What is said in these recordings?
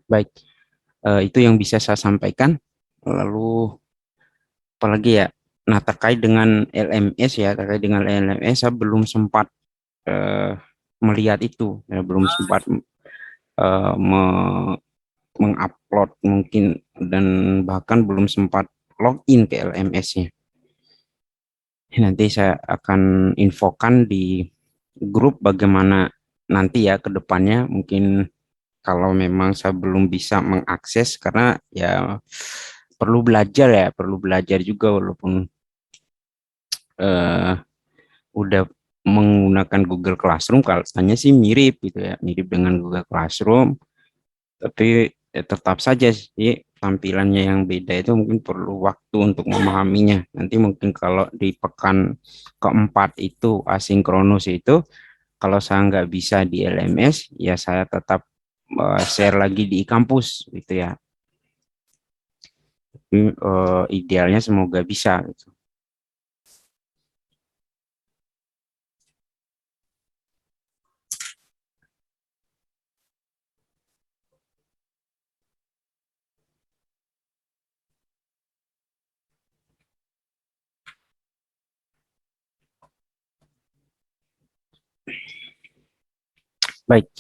Baik, itu yang bisa saya sampaikan. Lalu apalagi ya? Nah, terkait dengan LMS ya, terkait dengan LMS saya belum sempat eh, melihat itu, ya, belum sempat mengupload mungkin dan bahkan belum sempat login ke LMS-nya. Nanti saya akan infokan di grup bagaimana nanti ya ke depannya mungkin kalau memang saya belum bisa mengakses karena ya perlu belajar juga walaupun eh, udah menggunakan Google Classroom kalau tanya sih mirip gitu ya, mirip dengan Google Classroom, tapi tetap saja sih tampilannya yang beda itu mungkin perlu waktu untuk memahaminya. Nanti mungkin kalau di pekan keempat itu asinkronus itu, kalau saya nggak bisa di LMS, ya saya tetap share lagi di kampus gitu ya. Tapi, idealnya semoga bisa gitu. Baik,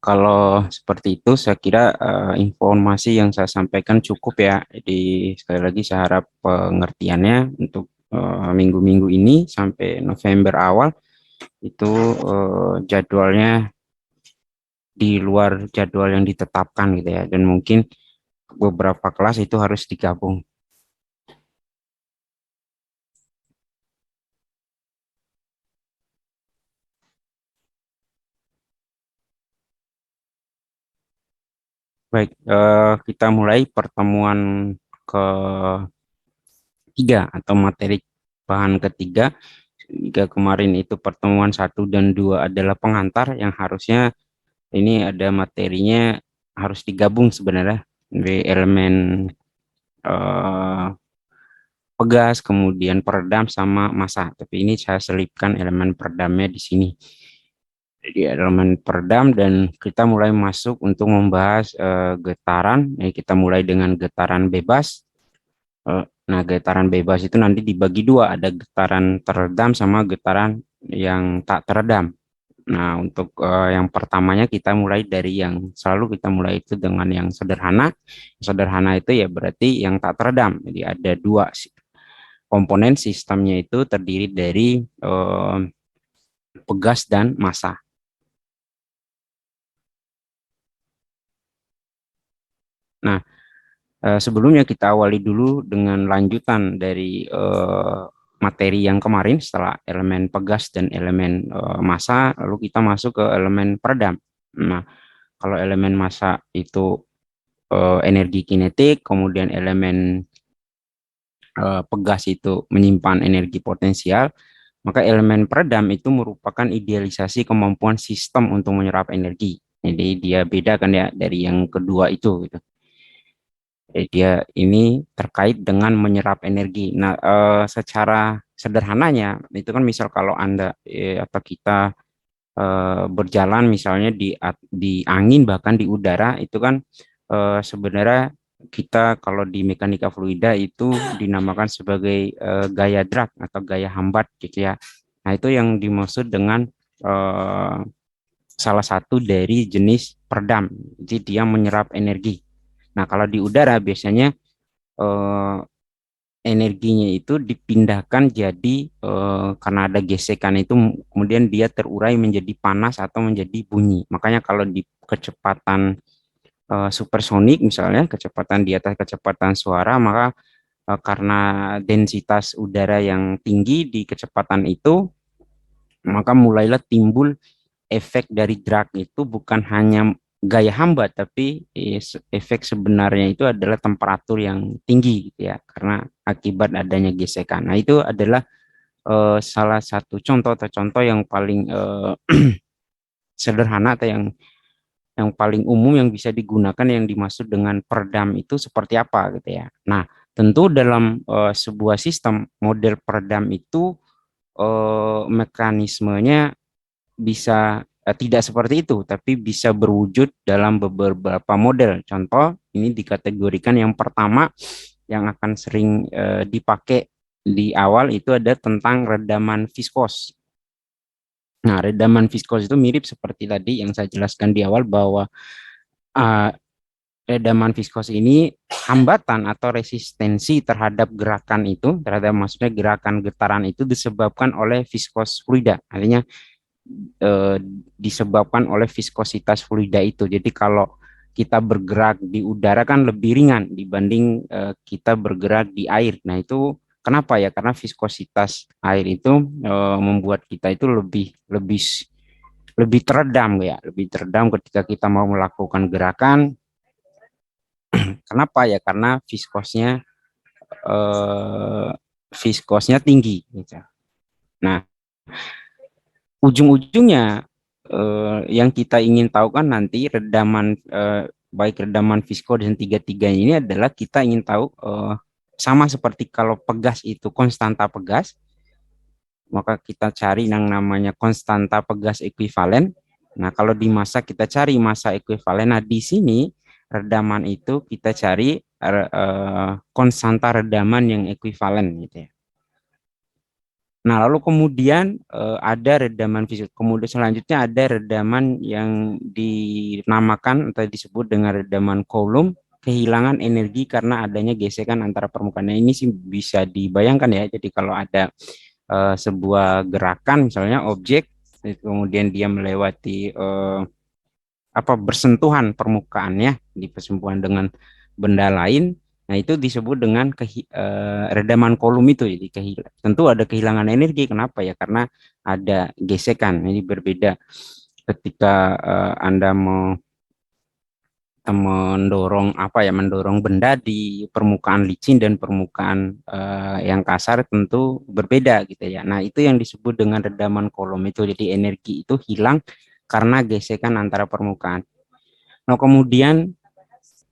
kalau seperti itu saya kira informasi yang saya sampaikan cukup ya. Jadi sekali lagi saya harap pengertiannya untuk minggu-minggu ini sampai November awal itu jadwalnya di luar jadwal yang ditetapkan gitu ya. Dan mungkin beberapa kelas itu harus digabung. Baik, kita mulai pertemuan ketiga atau materi bahan ketiga. Jika kemarin itu pertemuan satu dan dua adalah pengantar yang harusnya ini ada materinya harus digabung sebenarnya di elemen eh, pegas, kemudian peredam sama massa. Tapi ini saya selipkan elemen peredamnya di sini. Jadi elemen peredam dan kita mulai masuk untuk membahas getaran. Kita mulai dengan getaran bebas. Nah, getaran bebas itu nanti dibagi dua, ada getaran teredam sama getaran yang tak teredam. Nah, untuk yang pertamanya kita mulai dari yang selalu kita mulai itu dengan yang sederhana. Sederhana itu ya berarti yang tak teredam. Jadi ada dua komponen sistemnya itu terdiri dari pegas dan massa. Nah, sebelumnya kita awali dulu dengan lanjutan dari materi yang kemarin setelah elemen pegas dan elemen massa, lalu kita masuk ke elemen peredam. Nah, kalau elemen massa itu energi kinetik, kemudian elemen pegas itu menyimpan energi potensial, maka elemen peredam itu merupakan idealisasi kemampuan sistem untuk menyerap energi. Jadi dia beda kan ya dari yang kedua itu gitu. Jadi dia ini terkait dengan menyerap energi. Nah, secara sederhananya itu kan misal kalau Anda atau kita berjalan misalnya di angin bahkan di udara itu kan sebenarnya kita kalau di mekanika fluida itu dinamakan sebagai gaya drag atau gaya hambat gitu ya. Nah, itu yang dimaksud dengan eh, salah satu dari jenis peredam. Jadi dia menyerap energi. Nah, kalau di udara biasanya eh, energinya itu dipindahkan jadi karena ada gesekan itu kemudian dia terurai menjadi panas atau menjadi bunyi. Makanya kalau di kecepatan supersonik misalnya kecepatan di atas kecepatan suara maka karena densitas udara yang tinggi di kecepatan itu maka mulailah timbul efek dari drag itu bukan hanya gaya hambat tapi efek sebenarnya itu adalah temperatur yang tinggi gitu ya karena akibat adanya gesekan. Nah, itu adalah salah satu contoh atau contoh yang paling sederhana atau yang paling umum yang bisa digunakan yang dimaksud dengan peredam itu seperti apa gitu ya. Nah, tentu dalam sebuah sistem model peredam itu mekanismenya bisa tidak seperti itu, tapi bisa berwujud dalam beberapa model. Contoh, ini dikategorikan yang pertama yang akan sering dipakai di awal itu ada tentang redaman viskos. Nah, redaman viskos itu mirip seperti tadi yang saya jelaskan di awal bahwa uh, redaman viskos ini hambatan atau resistensi terhadap gerakan itu, terhadap maksudnya gerakan getaran itu disebabkan oleh viskos fluida. Artinya eh, disebabkan oleh viskositas fluida itu. Jadi kalau kita bergerak di udara kan lebih ringan dibanding kita bergerak di air. Nah, itu kenapa ya? Karena viskositas air itu membuat kita itu lebih lebih lebih teredam ya, lebih teredam ketika kita mau melakukan gerakan. Kenapa ya? Karena eh, viskosnya tinggi gitu. Nah, ujung-ujungnya yang kita ingin tahu kan nanti redaman baik redaman visko dan tiga-tiga ini adalah kita ingin tahu sama seperti kalau pegas itu konstanta pegas, maka kita cari yang namanya konstanta pegas ekuivalen. Nah, kalau di massa kita cari massa ekuivalen. Nah, di sini redaman itu kita cari konstanta redaman yang ekuivalen gitu ya. Nah, lalu kemudian ada redaman fisik. Kemudian selanjutnya ada redaman yang dinamakan atau disebut dengan redaman Coulomb, kehilangan energi karena adanya gesekan antara permukaan. Nah, ini sih bisa dibayangkan ya. Jadi kalau ada sebuah gerakan, misalnya objek, kemudian dia melewati bersentuhan permukaannya di persentuhan dengan benda lain. Nah, itu disebut dengan redaman kolom itu. Jadi tentu ada kehilangan energi. Kenapa ya? Karena ada gesekan. Ini berbeda ketika Anda mau mendorong benda di permukaan licin dan permukaan yang kasar tentu berbeda gitu ya. Nah, itu yang disebut dengan redaman kolom itu. Jadi energi itu hilang karena gesekan antara permukaan. Nah, kemudian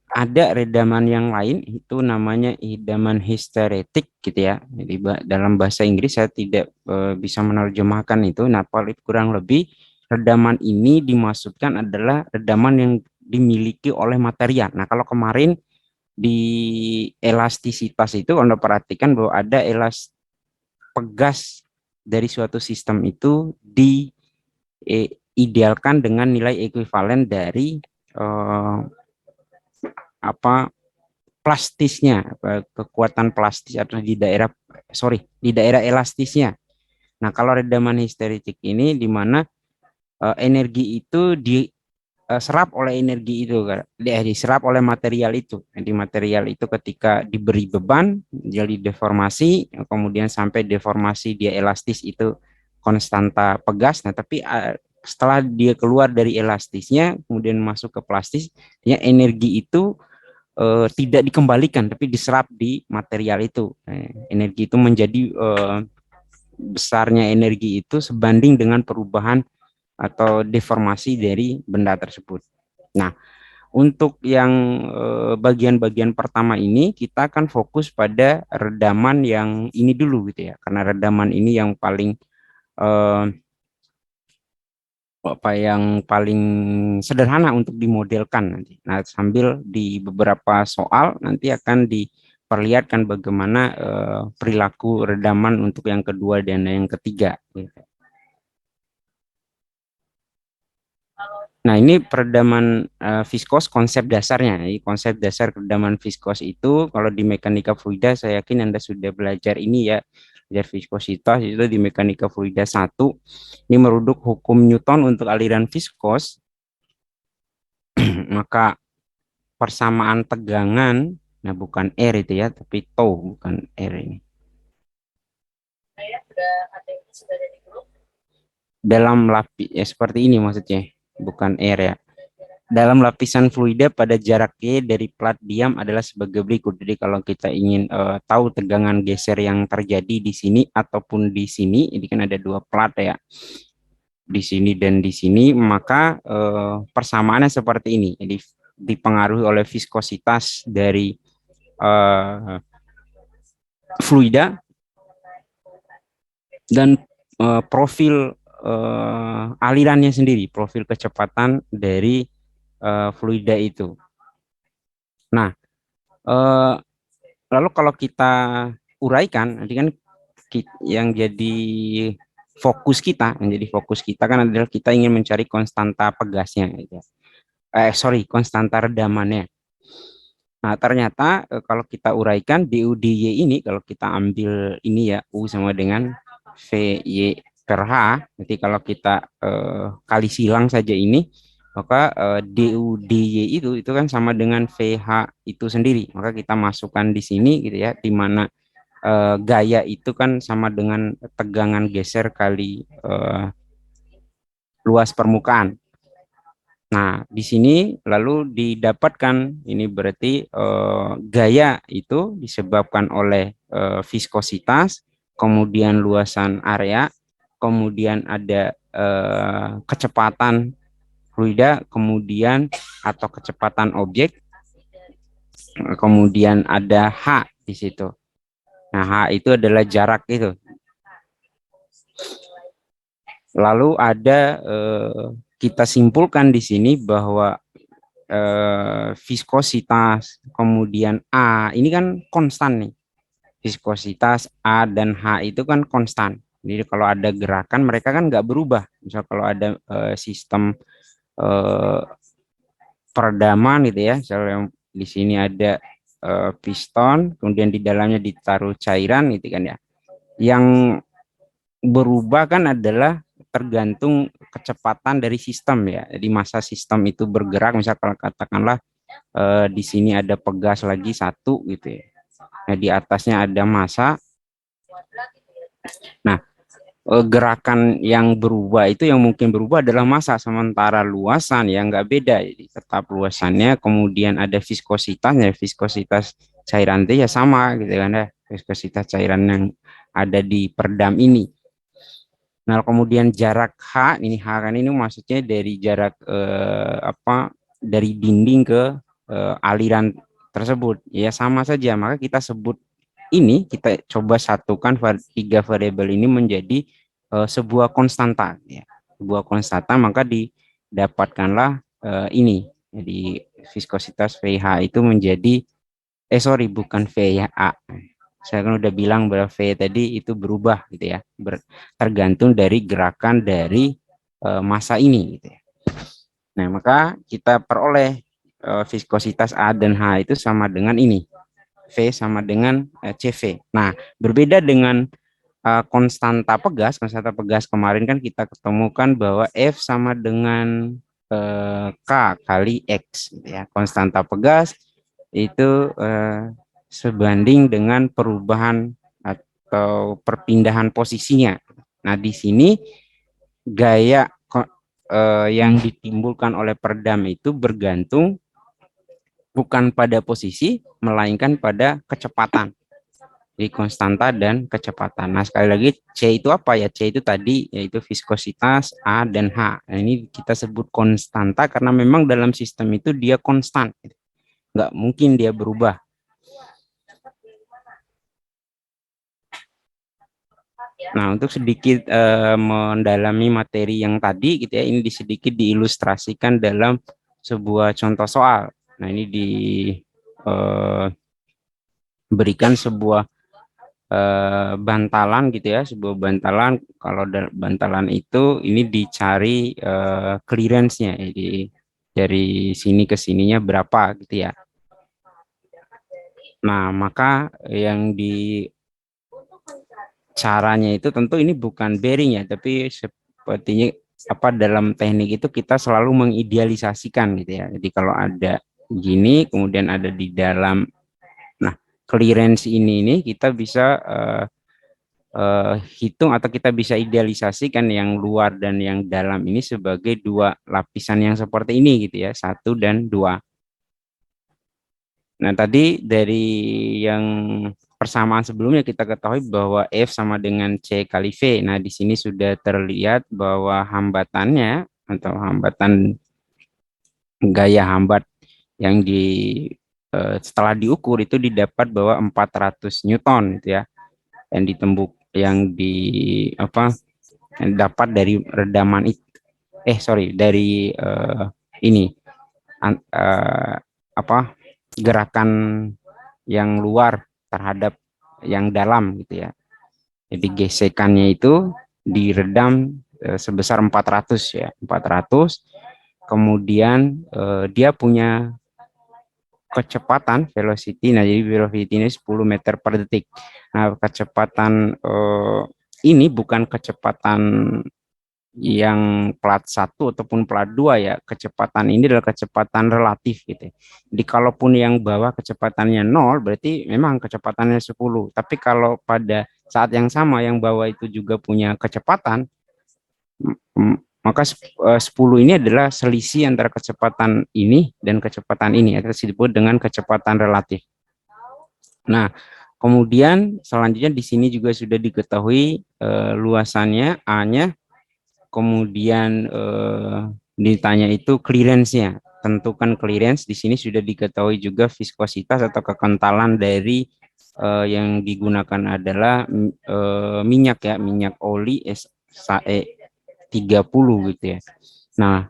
ada redaman yang lain itu namanya redaman histeretik gitu ya. Jadi dalam bahasa Inggris saya tidak bisa menerjemahkan itu. Nah, paling kurang lebih redaman ini dimaksudkan adalah redaman yang dimiliki oleh material. Nah, kalau kemarin di elastisitas itu Anda perhatikan bahwa ada pegas dari suatu sistem itu diidealkan dengan nilai ekuivalen dari eh, apa plastisnya, kekuatan plastis atau di daerah elastisnya. Nah, kalau redaman histeretik ini di mana energi itu diserap oleh energi itu, diserap oleh material itu. Jadi material itu ketika diberi beban jadi deformasi, kemudian sampai deformasi dia elastis itu konstanta pegas. Nah, tapi setelah dia keluar dari elastisnya kemudian masuk ke plastis, ya energi itu tidak dikembalikan tapi diserap di material itu. Energi itu menjadi besarnya energi itu sebanding dengan perubahan atau deformasi dari benda tersebut. Nah, untuk yang bagian-bagian pertama ini kita akan fokus pada redaman yang ini dulu gitu ya. Karena redaman ini yang paling eh, yang paling sederhana untuk dimodelkan nanti. Nah, sambil di beberapa soal nanti akan diperlihatkan bagaimana perilaku redaman untuk yang kedua dan yang ketiga. Nah, ini peredaman viskos konsep dasarnya. Jadi konsep dasar peredaman viskos itu kalau di mekanika fluida saya yakin Anda sudah belajar ini ya. Belajar viskositas itu di mekanika fluida 1. Ini meruduk hukum Newton untuk aliran viskos. Maka persamaan tegangan, nah bukan R itu ya, tapi tau, bukan R ini. Dalam lapis, ya seperti ini maksudnya, bukan R ya. Dalam lapisan fluida pada jarak Y dari plat diam adalah sebagai berikut. Jadi kalau kita ingin tahu tegangan geser yang terjadi di sini ataupun di sini, ini kan ada dua plat ya, di sini dan di sini, maka persamaannya seperti ini. Jadi dipengaruhi oleh viskositas dari fluida dan profil alirannya sendiri, profil kecepatan dari fluida itu. Nah, eh, lalu kalau kita uraikan, nanti kan yang jadi fokus kita kan adalah kita ingin mencari konstanta pegasnya, gitu. Konstanta redamannya. Nah, ternyata kalau kita uraikan DUDY ini, kalau kita ambil ini ya, U sama dengan VY per H, nanti kalau kita kali silang saja ini, maka DUDY itu kan sama dengan VH itu sendiri. Maka kita masukkan di sini gitu ya, di mana gaya itu kan sama dengan tegangan geser kali luas permukaan. Nah, di sini lalu didapatkan ini berarti gaya itu disebabkan oleh viskositas, kemudian luasan area, kemudian ada kecepatan fluida, kemudian atau kecepatan objek, kemudian ada H di situ. Nah, H itu adalah jarak itu. Lalu ada kita simpulkan di sini bahwa viskositas, kemudian A, ini kan konstan nih. Viskositas A dan H itu kan konstan. Jadi kalau ada gerakan mereka kan nggak berubah. Misal kalau ada sistem eh, peredaman gitu ya, misalnya di sini ada piston, kemudian di dalamnya ditaruh cairan gitu kan ya. Yang berubah kan adalah tergantung kecepatan dari sistem ya. Jadi masa sistem itu bergerak, misalkan katakanlah di sini ada pegas lagi satu gitu ya. Nah, di atasnya ada massa. Nah, gerakan yang berubah itu yang mungkin berubah adalah massa, sementara luasan yang nggak beda. Jadi tetap luasannya, kemudian ada viskositasnya, viskositas cairan itu ya sama gitu kan ya. Viskositas cairan yang ada di peredam ini. Nah, kemudian jarak H, ini H kan ini maksudnya dari jarak dari dinding ke aliran tersebut. Ya sama saja, maka kita sebut ini, kita coba satukan tiga variabel ini menjadi sebuah konstanta. Ya. Sebuah konstanta, maka didapatkanlah ini. Jadi viskositas VH itu menjadi, bukan VH. Saya kan udah bilang bahwa V tadi itu berubah gitu ya, tergantung dari gerakan dari massa ini gitu ya. Nah, maka kita peroleh viskositas A dan H itu sama dengan ini, V sama dengan CV. Nah, berbeda dengan konstanta pegas kemarin kan kita ketemukan bahwa F sama dengan K kali X gitu ya. Konstanta pegas itu sebanding dengan perubahan atau perpindahan posisinya. Nah, di sini gaya yang ditimbulkan oleh peredam itu bergantung bukan pada posisi, melainkan pada kecepatan. Di konstanta dan kecepatan. Nah, sekali lagi C itu apa ya? C itu tadi yaitu viskositas A dan H. Nah, ini kita sebut konstanta karena memang dalam sistem itu dia konstan. Nggak mungkin dia berubah. Nah, untuk sedikit mendalami materi yang tadi gitu ya, ini sedikit diilustrasikan dalam sebuah contoh soal. Nah, ini diberikan sebuah bantalan gitu ya, sebuah bantalan. Kalau bantalan itu ini dicari clearance-nya, jadi dari sini ke sininya berapa gitu ya. Nah, maka yang di caranya itu tentu ini bukan bearing ya, tapi sepertinya dalam teknik itu kita selalu mengidealisasikan gitu ya. Jadi kalau ada gini, kemudian ada di dalam, nah clearance ini kita bisa hitung atau kita bisa idealisasikan yang luar dan yang dalam ini sebagai dua lapisan yang seperti ini gitu ya, 1 dan 2. Nah, tadi dari yang persamaan sebelumnya kita ketahui bahwa F sama dengan C kali V. Nah, di sini sudah terlihat bahwa hambatannya atau hambatan gaya hambat yang setelah diukur itu didapat bahwa 400 Newton gitu ya. Yang ditembuk yang dapat dari redaman dari ini apa gerakan yang luar terhadap yang dalam gitu ya. Jadi gesekannya itu diredam sebesar 400 ya, 400. Kemudian dia punya kecepatan velocity. Nah, jadi velocity ini 10 meter per detik. Nah, kecepatan ini bukan kecepatan yang plat 1 ataupun plat 2 ya. Kecepatan ini adalah kecepatan relatif gitu. Jadi kalaupun yang bawah kecepatannya 0 berarti memang kecepatannya 10. Tapi kalau pada saat yang sama yang bawah itu juga punya kecepatan, maka 10 ini adalah selisih antara kecepatan ini dan kecepatan ini atau disebut dengan kecepatan relatif. Nah, kemudian selanjutnya di sini juga sudah diketahui luasannya A-nya, kemudian ditanya itu clearance-nya. Tentukan clearance, di sini sudah diketahui juga viskositas atau kekentalan dari yang digunakan adalah minyak ya, minyak oli SAE 30 gitu ya. Nah,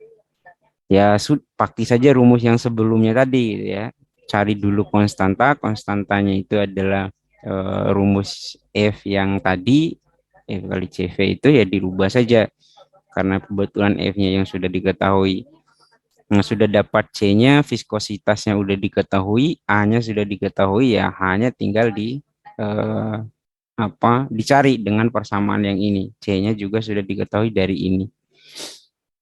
ya pakai saja rumus yang sebelumnya tadi gitu ya. Cari dulu konstanta, konstantanya itu adalah rumus F yang tadi, F kali CV itu ya dirubah saja karena kebetulan F-nya yang sudah diketahui. Nah, sudah dapat C-nya, viskositasnya udah diketahui, A-nya sudah diketahui, ya hanya tinggal dicari dengan persamaan yang ini. C-nya juga sudah diketahui dari ini.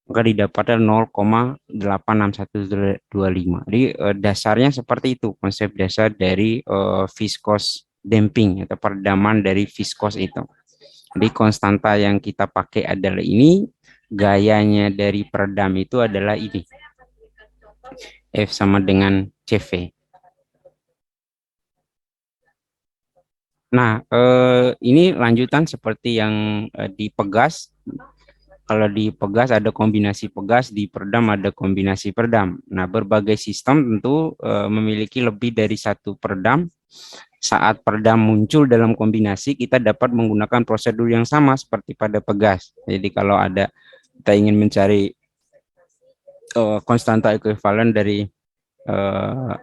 Maka didapatkan 0,86125. Jadi dasarnya seperti itu, konsep dasar dari viscous damping atau peredaman dari viskos itu. Jadi konstanta yang kita pakai adalah ini, gayanya dari peredam itu adalah ini. F sama dengan CV. Nah, ini lanjutan seperti yang di pegas. Kalau di pegas ada kombinasi pegas, di peredam ada kombinasi peredam. Nah, berbagai sistem tentu memiliki lebih dari satu peredam. Saat peredam muncul dalam kombinasi, kita dapat menggunakan prosedur yang sama seperti pada pegas. Jadi kalau kita ingin mencari konstanta ekuivalen dari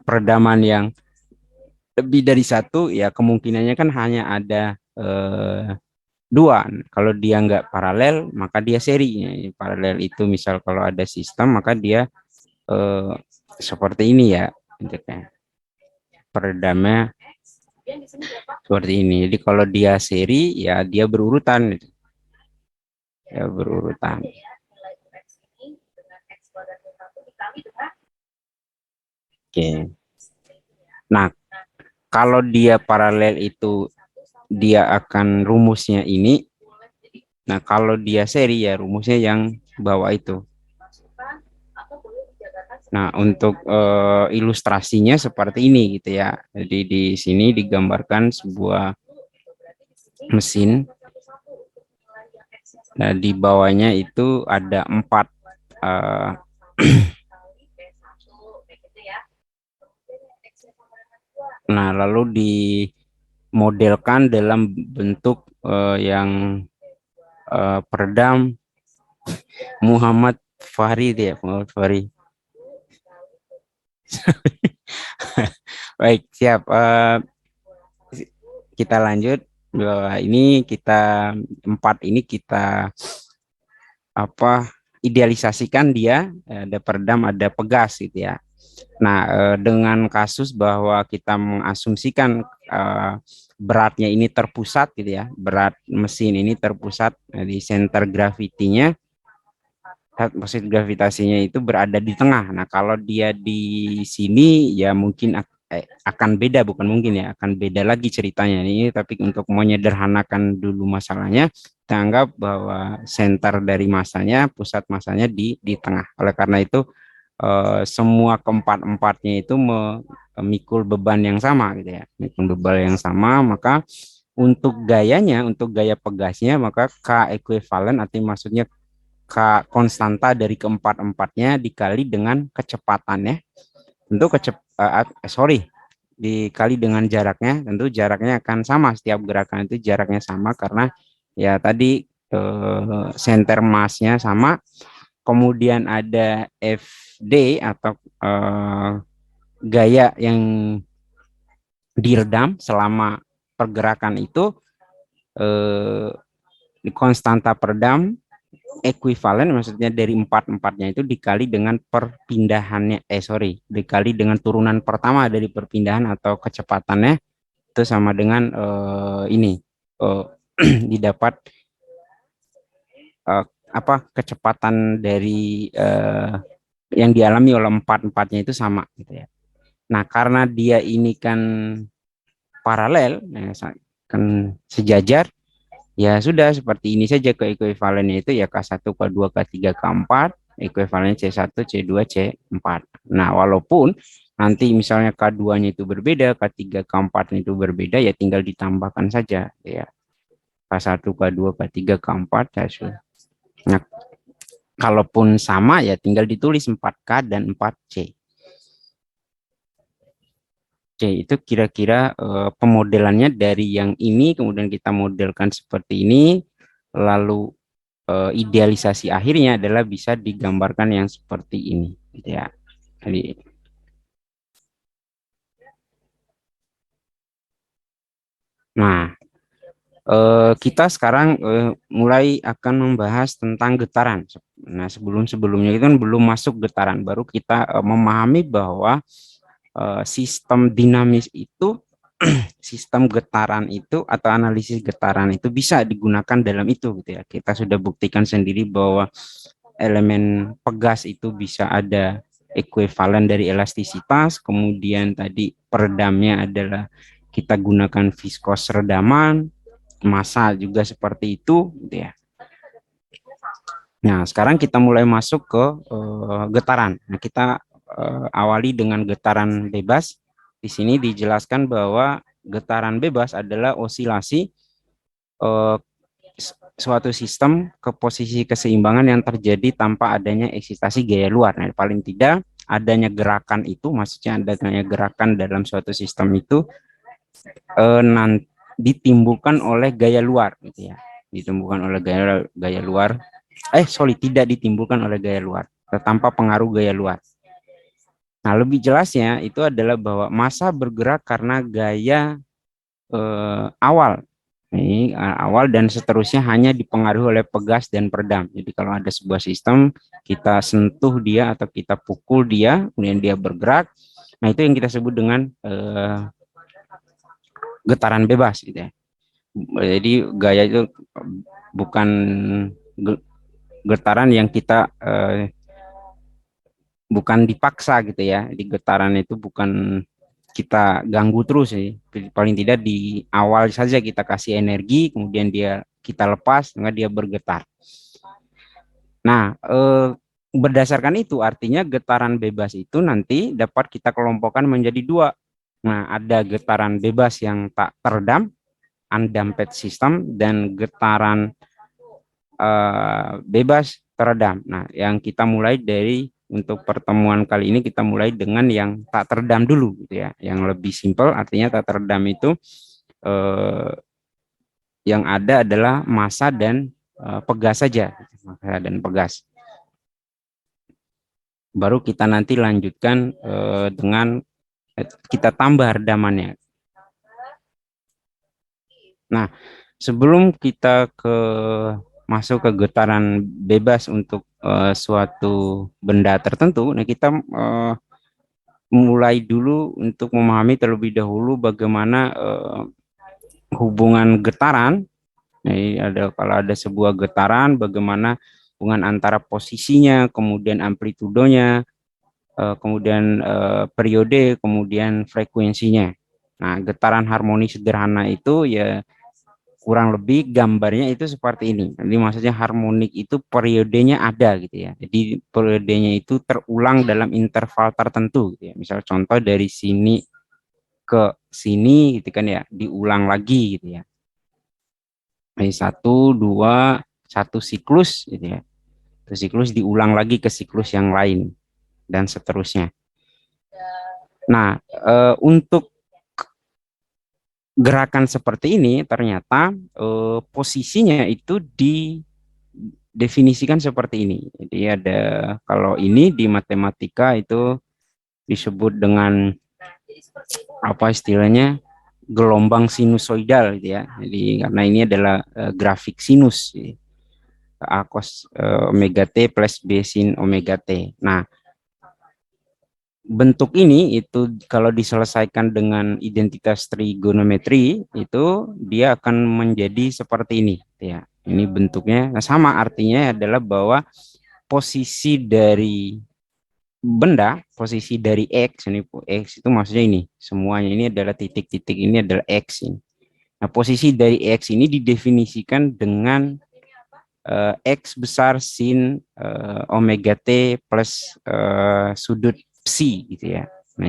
peredaman yang lebih dari satu, ya kemungkinannya kan hanya ada dua. Kalau dia nggak paralel, maka dia seri. Paralel itu misal kalau ada sistem, maka dia eh, seperti ini ya. Peredamnya seperti ini. Jadi kalau dia seri, ya dia berurutan. Ya berurutan. Oke. Nah, kalau dia paralel itu dia akan rumusnya ini. Nah, kalau dia seri ya rumusnya yang bawah itu. Nah, untuk ilustrasinya seperti ini gitu ya. Jadi di sini digambarkan sebuah mesin. Nah, di bawahnya itu ada 4 nah, lalu dimodelkan dalam bentuk yang peredam Muhammad Fahri ya, Muhammad Fahri. Baik, siap. Kita lanjut. Ini kita 4 ini kita idealisasikan dia, ada peredam, ada pegas gitu ya. Nah, dengan kasus bahwa kita mengasumsikan beratnya ini terpusat gitu ya, berat mesin ini terpusat di center gravitinya, maksud gravitasinya itu berada di tengah. Nah, kalau dia di sini ya mungkin akan beda, bukan mungkin ya, akan beda lagi ceritanya ini. Tapi untuk menyederhanakan dulu masalahnya, kita anggap bahwa center dari masanya, pusat masanya di tengah. Oleh karena itu semua keempat-empatnya itu memikul beban yang sama gitu ya, memikul beban yang sama. Maka untuk gayanya, untuk gaya pegasnya, maka K ekuivalen arti maksudnya konstanta dari keempat-empatnya dikali dengan kecepatannya, tentu dikali dengan jaraknya, tentu jaraknya akan sama, setiap gerakan itu jaraknya sama karena ya tadi center massnya sama, kemudian ada FD atau gaya yang diredam selama pergerakan itu, di konstanta peredam ekuivalen, maksudnya dari empat-empatnya itu dikali dengan perpindahannya, dikali dengan turunan pertama dari perpindahan atau kecepatannya, itu sama dengan ini didapat apa kecepatan dari yang dialami oleh empat-empatnya itu sama gitu ya. Nah, karena dia ini kan paralel, kan sejajar, ya sudah seperti ini saja keekuivalennya itu ya K1, K2, K3, K4, ekuivalen C1, C2, C4. Nah, walaupun nanti misalnya K2-nya itu berbeda, K3, K4 itu berbeda, ya tinggal ditambahkan saja ya. K1, K2, K3, K4 ya sudah. Nah, kalaupun sama ya tinggal ditulis 4K dan 4C. C itu kira-kira pemodelannya dari yang ini, kemudian kita modelkan seperti ini, lalu idealisasi akhirnya adalah bisa digambarkan yang seperti ini, gitu ya. Jadi, nah, kita sekarang mulai akan membahas tentang getaran. Nah, sebelumnya itu kan belum masuk getaran, baru kita memahami bahwa sistem dinamis itu, sistem getaran itu atau analisis getaran itu bisa digunakan dalam itu, gitu ya. Kita sudah buktikan sendiri bahwa elemen pegas itu bisa ada ekuivalen dari elastisitas, kemudian tadi peredamnya adalah kita gunakan viskos redaman, massa juga seperti itu, gitu ya. Nah, sekarang kita mulai masuk ke getaran. Nah, kita awali dengan getaran bebas. Di sini dijelaskan bahwa getaran bebas adalah osilasi eh, suatu sistem ke posisi keseimbangan yang terjadi tanpa adanya eksitasi gaya luar. Nah, paling tidak adanya gerakan itu, maksudnya adanya gerakan dalam suatu sistem itu nanti ditimbulkan oleh gaya luar, gitu ya. Ditimbulkan oleh gaya luar. Tidak ditimbulkan oleh gaya luar, tanpa pengaruh gaya luar. Nah, lebih jelasnya itu adalah bahwa massa bergerak karena gaya awal. Ini awal dan seterusnya hanya dipengaruhi oleh pegas dan peredam. Jadi kalau ada sebuah sistem, kita sentuh dia atau kita pukul dia, kemudian dia bergerak. Nah, itu yang kita sebut dengan getaran bebas, gitu ya. Jadi gaya itu bukan getaran yang kita bukan dipaksa, gitu ya. Di getaran itu bukan kita ganggu terus sih. Paling tidak di awal saja kita kasih energi, kemudian kita lepas, maka dia bergetar. Nah, berdasarkan itu artinya getaran bebas itu nanti dapat kita kelompokkan menjadi dua. Nah, ada getaran bebas yang tak teredam, undamped system, dan getaran bebas teredam. Nah, yang kita mulai dari untuk pertemuan kali ini kita mulai dengan yang tak teredam dulu, gitu ya. Yang lebih simpel, artinya tak teredam itu yang ada adalah massa dan pegas saja, massa dan pegas. Baru kita nanti lanjutkan dengan kita tambah redamannya. Nah, sebelum kita masuk ke getaran bebas untuk suatu benda tertentu, nah kita mulai dulu untuk memahami terlebih dahulu bagaimana hubungan getaran. Nah, kalau ada sebuah getaran, bagaimana hubungan antara posisinya, kemudian amplitudonya, kemudian periode, kemudian frekuensinya. Nah, getaran harmonis sederhana itu ya kurang lebih gambarnya itu seperti ini. Jadi maksudnya harmonik itu periodenya ada, gitu ya. Jadi periodenya itu terulang dalam interval tertentu, gitu ya. Misal contoh dari sini ke sini, gitu kan ya, diulang lagi, gitu ya. Jadi satu siklus, gitu ya. Satu siklus diulang lagi ke siklus yang lain dan seterusnya. Nah, untuk gerakan seperti ini ternyata posisinya itu didefinisikan seperti ini. Jadi ada, kalau ini di matematika itu disebut dengan apa istilahnya, gelombang sinusoidal gitu ya. Jadi karena ini adalah grafik sinus, A cos omega T plus B sin omega T. Nah, bentuk ini itu kalau diselesaikan dengan identitas trigonometri itu dia akan menjadi seperti ini ya. Ini bentuknya sama, artinya adalah bahwa posisi dari benda, posisi dari X, ini X itu maksudnya ini semuanya ini adalah titik-titik, ini adalah X ini. Nah, posisi dari X ini didefinisikan dengan X besar sin omega T plus sudut psi gitu ya. Nah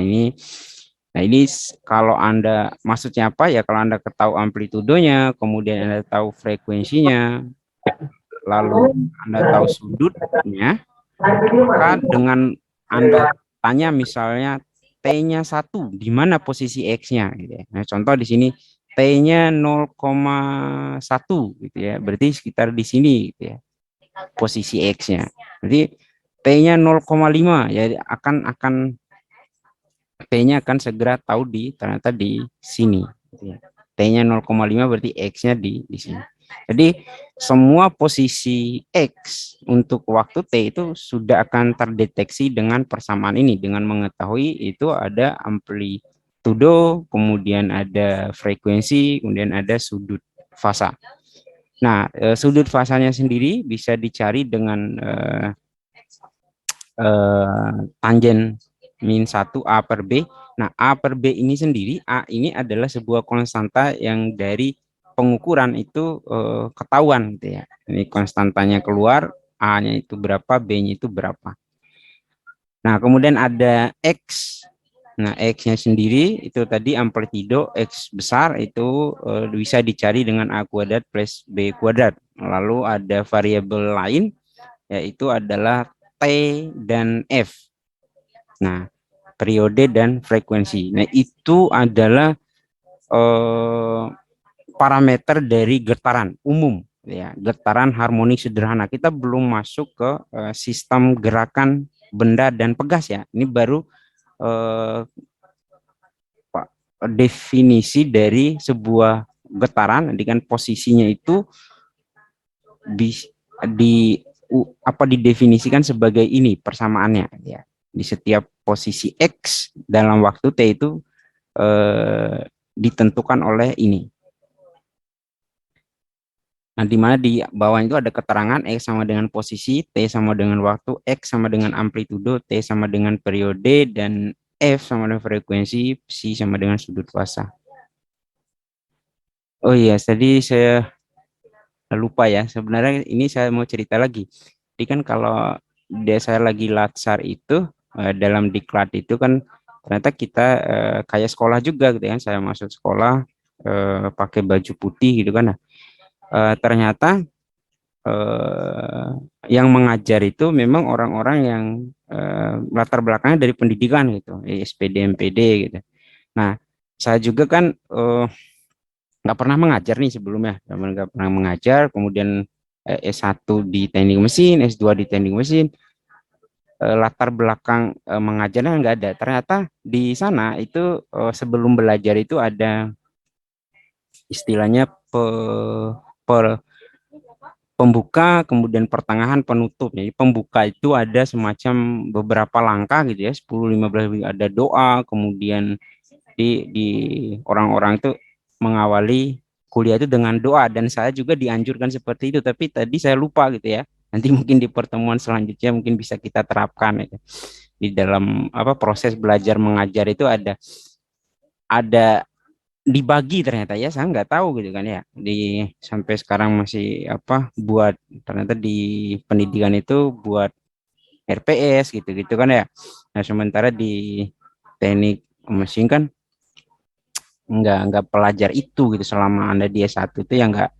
ini kalau Anda, maksudnya apa ya, kalau Anda ketahui amplitudonya, kemudian Anda tahu frekuensinya, lalu Anda tahu sudutnya, maka dengan Anda tanya misalnya T-nya 1, di mana posisi X-nya gitu ya. Nah, contoh di sini T-nya 0,1 gitu ya. Berarti sekitar di sini gitu ya, posisi X-nya. Jadi T-nya 0,5 ya, akan P-nya akan segera tahu ternyata di sini gitu ya. T-nya 0,5 berarti X-nya di sini. Jadi semua posisi X untuk waktu T itu sudah akan terdeteksi dengan persamaan ini, dengan mengetahui itu ada amplitudo, kemudian ada frekuensi, kemudian ada sudut fasa. Nah, sudut fasanya sendiri bisa dicari dengan tangen min 1 A per B. Nah, A per B ini sendiri, A ini adalah sebuah konstanta yang dari pengukuran itu ketahuan gitu ya. Ini konstantanya keluar, A-nya itu berapa, B-nya itu berapa. Nah, kemudian ada X. Nah, X-nya sendiri itu tadi amplitudo X besar itu bisa dicari dengan A kuadrat plus B kuadrat. Lalu ada variabel lain, yaitu adalah T dan F. Nah, periode dan frekuensi. Nah, itu adalah parameter dari getaran umum ya, getaran harmonik sederhana. Kita belum masuk ke sistem gerakan benda dan pegas ya. Ini baru definisi dari sebuah getaran, dengan posisinya itu di didefinisikan sebagai ini persamaannya ya. Di setiap posisi X dalam waktu T itu ditentukan oleh ini. Nah, di mana di bawah itu ada keterangan X sama dengan posisi, T sama dengan waktu, X sama dengan amplitudo, T sama dengan periode, dan F sama dengan frekuensi, psi sama dengan sudut fasa. Oh iya, tadi saya lupa ya. Sebenarnya ini saya mau cerita lagi. Jadi kan kalau saya lagi latsar itu, dalam diklat itu kan ternyata kita kayak sekolah juga gitu kan. Saya masuk sekolah pakai baju putih gitu kan. Nah, ternyata yang mengajar itu memang orang-orang yang latar belakangnya dari pendidikan gitu, SPD, MPD gitu. Nah, saya juga kan nggak pernah mengajar nih sebelumnya, nggak pernah mengajar, kemudian S1 di teknik mesin, S2 di teknik mesin, latar belakang mengajarnya nggak ada. Ternyata di sana itu sebelum belajar itu ada istilahnya pembuka, kemudian pertengahan, penutup. Jadi pembuka itu ada semacam beberapa langkah gitu ya, 10-15, ada doa, kemudian di orang-orang itu mengawali kuliah itu dengan doa, dan saya juga dianjurkan seperti itu, tapi tadi saya lupa gitu ya. Nanti mungkin di pertemuan selanjutnya mungkin bisa kita terapkan gitu. Di dalam proses belajar mengajar itu ada dibagi, ternyata ya saya nggak tahu gitu kan ya, sampai sekarang masih buat, ternyata di pendidikan itu buat RPS gitu-gitu kan ya. Nah, sementara di teknik mesin kan nggak pelajar itu gitu. Selama Anda di S1 itu ya nggak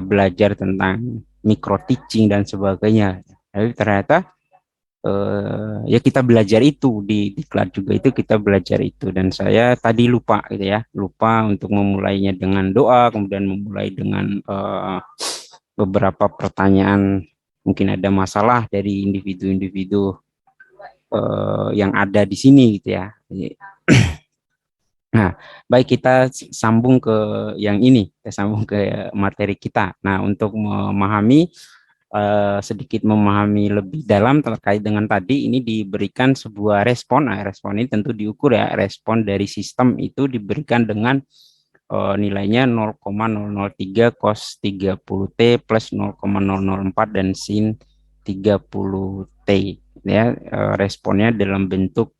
belajar tentang micro teaching dan sebagainya. Tapi ternyata ya kita belajar itu di kelas juga itu kita belajar itu, dan saya tadi lupa gitu ya, lupa untuk memulainya dengan doa, kemudian memulai dengan beberapa pertanyaan, mungkin ada masalah dari individu-individu yang ada di sini gitu ya. Nah, baik, kita sambung ke yang ini, kita sambung ke materi kita. Nah, untuk memahami sedikit memahami lebih dalam terkait dengan tadi, ini diberikan sebuah respon. Nah, respon ini tentu diukur ya. Respon dari sistem itu diberikan dengan nilainya 0,003 cos 30T plus 0,004 dan sin 30T ya. Responnya dalam bentuk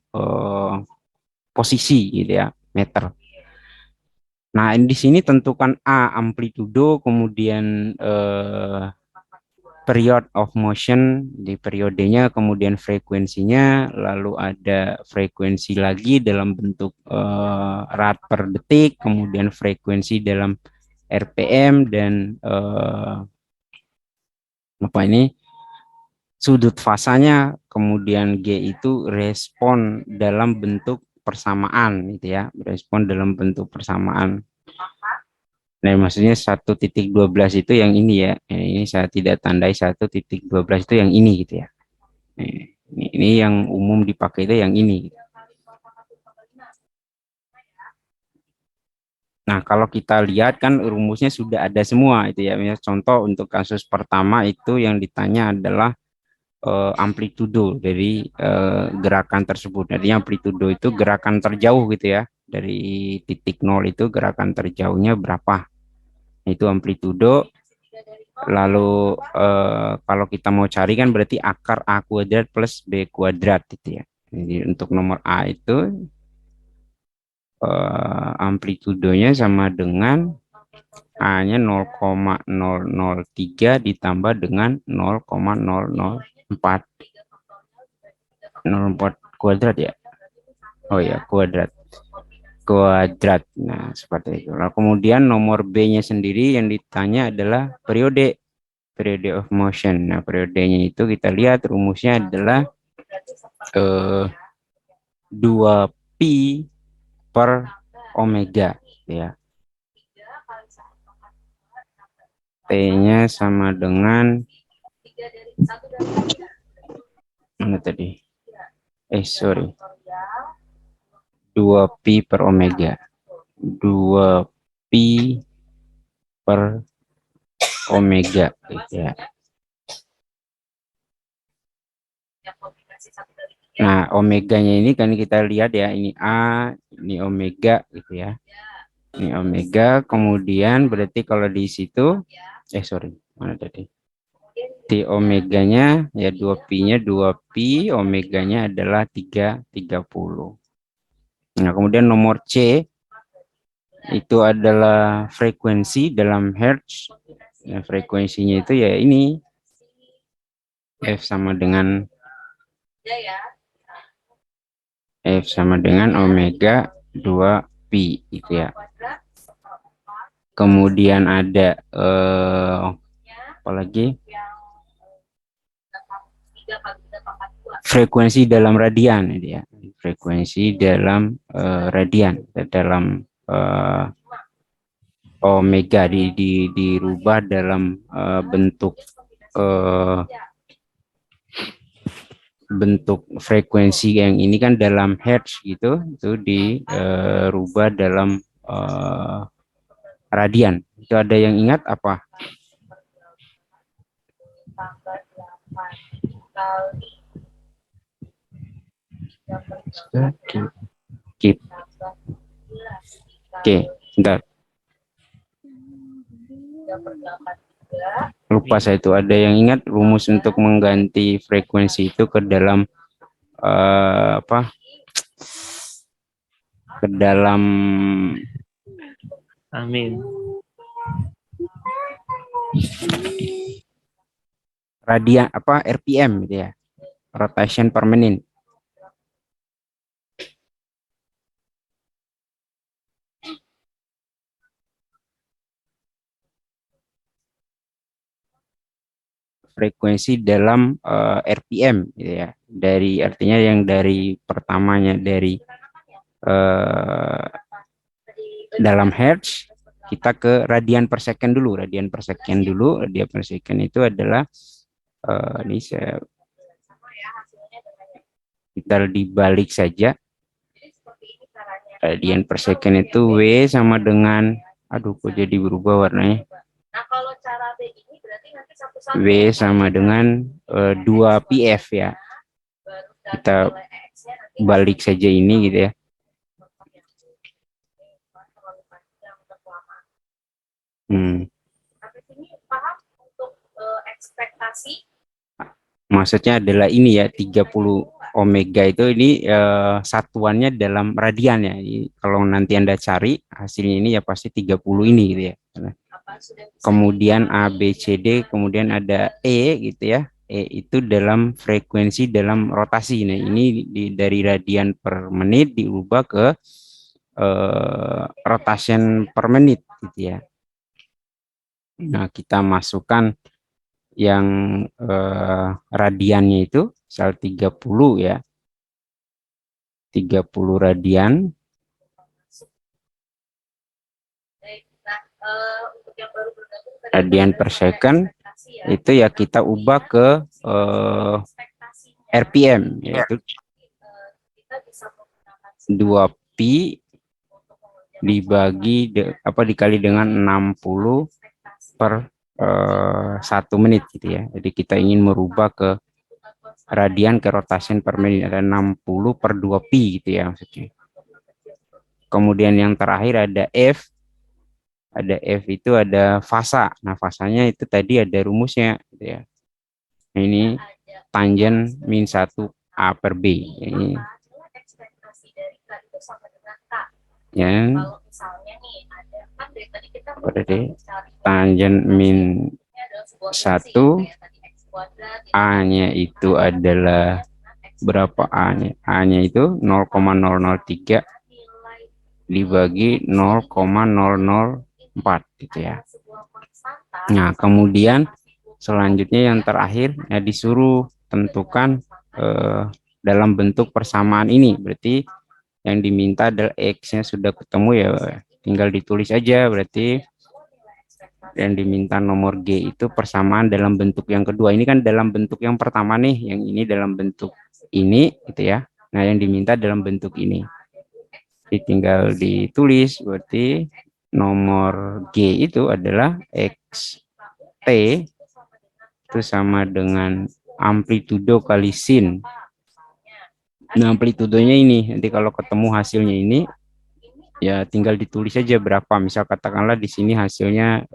posisi gitu ya, meter. Nah, di sini tentukan A amplitudo, kemudian period of motion di periodenya, kemudian frekuensinya, lalu ada frekuensi lagi dalam bentuk rad per detik, kemudian frekuensi dalam RPM, dan apa ini sudut fasanya, kemudian G itu respon dalam bentuk persamaan gitu ya, respon dalam bentuk persamaan. Nah, maksudnya 1,12 itu yang ini ya. Ini saya tidak tandai 1,12 itu yang ini gitu ya. Ini yang umum dipakai itu yang ini. Nah, kalau kita lihat kan rumusnya sudah ada semua itu ya. Contoh untuk kasus pertama itu yang ditanya adalah amplitudo dari gerakan tersebut. Jadi amplitudo itu gerakan terjauh gitu ya. Dari titik nol itu gerakan terjauhnya berapa. Itu amplitudo. Lalu kalau kita mau cari kan berarti akar A kuadrat plus B kuadrat gitu ya. Jadi untuk nomor A itu amplitudonya sama dengan A-nya 0,003 ditambah dengan 0,004. 0,4 kuadrat ya. Oh ya, kuadrat. Kuadrat. Nah, seperti itu. Lalu kemudian nomor B-nya sendiri yang ditanya adalah periode. Periode of motion. Nah, periodenya itu kita lihat rumusnya adalah 2pi per omega ya. T-nya sama dengan mana tadi? Sorry. 2pi per omega. 2pi per omega ya. Nah, omeganya ini kan kita lihat ya, ini A, ini omega gitu ya. Ini omega, kemudian berarti kalau di situ, sorry, mana tadi? Di omeganya ya 2pi-nya 2pi, omeganya adalah 330. Nah, kemudian nomor C itu adalah frekuensi dalam hertz. Nah, frekuensinya itu ya ini F sama dengan omega 2pi gitu ya. Kemudian ada apalagi frekuensi dalam radian ya. Frekuensi dalam radian dalam omega dirubah dalam bentuk frekuensi yang ini kan dalam hertz gitu, itu dirubah dalam radian. Itu ada yang ingat apa? Keep. Oke, bentar. Lupa saya itu, ada yang ingat rumus untuk mengganti frekuensi itu ke dalam apa? Ke dalam amin radian apa RPM gitu ya. Rotation per menit. frekuensi dalam RPM gitu ya. Dari artinya yang dari pertamanya dari eh, dalam hertz kita ke radian per second dulu. Radian per second dulu. Radian per second itu adalah ini saya kita dibalik saja. Radian per second itu W sama dengan, aduh kok jadi berubah warnanya. Nah, kalau cara B ini berarti nanti W sama dengan 2 PF ya. Kita balik saja ini gitu ya. Maksudnya adalah ini ya 30 omega itu ini satuannya dalam radian ya. Kalau nanti Anda cari hasilnya ini ya pasti 30 ini gitu ya. Kemudian A, B, C, D, kemudian ada E gitu ya. E itu dalam frekuensi dalam rotasi. Nah, ini dari radian per menit diubah ke rotation per menit gitu ya. Nah, kita masukkan yang radiannya itu misal 30 ya. 30 radian. Radian per second itu ya kita ubah ke RPM yaitu 2 pi dikali dengan 60 per 1 menit gitu ya. Jadi kita ingin merubah ke radian ke rotation per menit, ada 60 per 2 pi gitu ya maksudnya. Kemudian yang terakhir ada F. Ada F itu ada fasa. Nah, fasanya itu tadi ada rumusnya gitu ya. Nah, ini tangen min 1 A per B. Ini ya. Berarti tangen min 1 A-nya itu adalah berapa A-nya? A-nya itu 0,003 dibagi 0,004 gitu ya. Nah, kemudian selanjutnya yang terakhir ya disuruh tentukan dalam bentuk persamaan ini. Berarti yang diminta adalah X-nya sudah ketemu ya, tinggal ditulis aja. Berarti yang diminta nomor G itu persamaan dalam bentuk yang kedua. Ini kan dalam bentuk yang pertama nih, yang ini dalam bentuk ini gitu ya. Nah, yang diminta dalam bentuk ini. Jadi tinggal ditulis, berarti nomor G itu adalah X T itu sama dengan amplitudo kali sin. Nah, amplitudonya ini, nanti kalau ketemu hasilnya ini, ya tinggal ditulis saja berapa. Misal katakanlah di sini hasilnya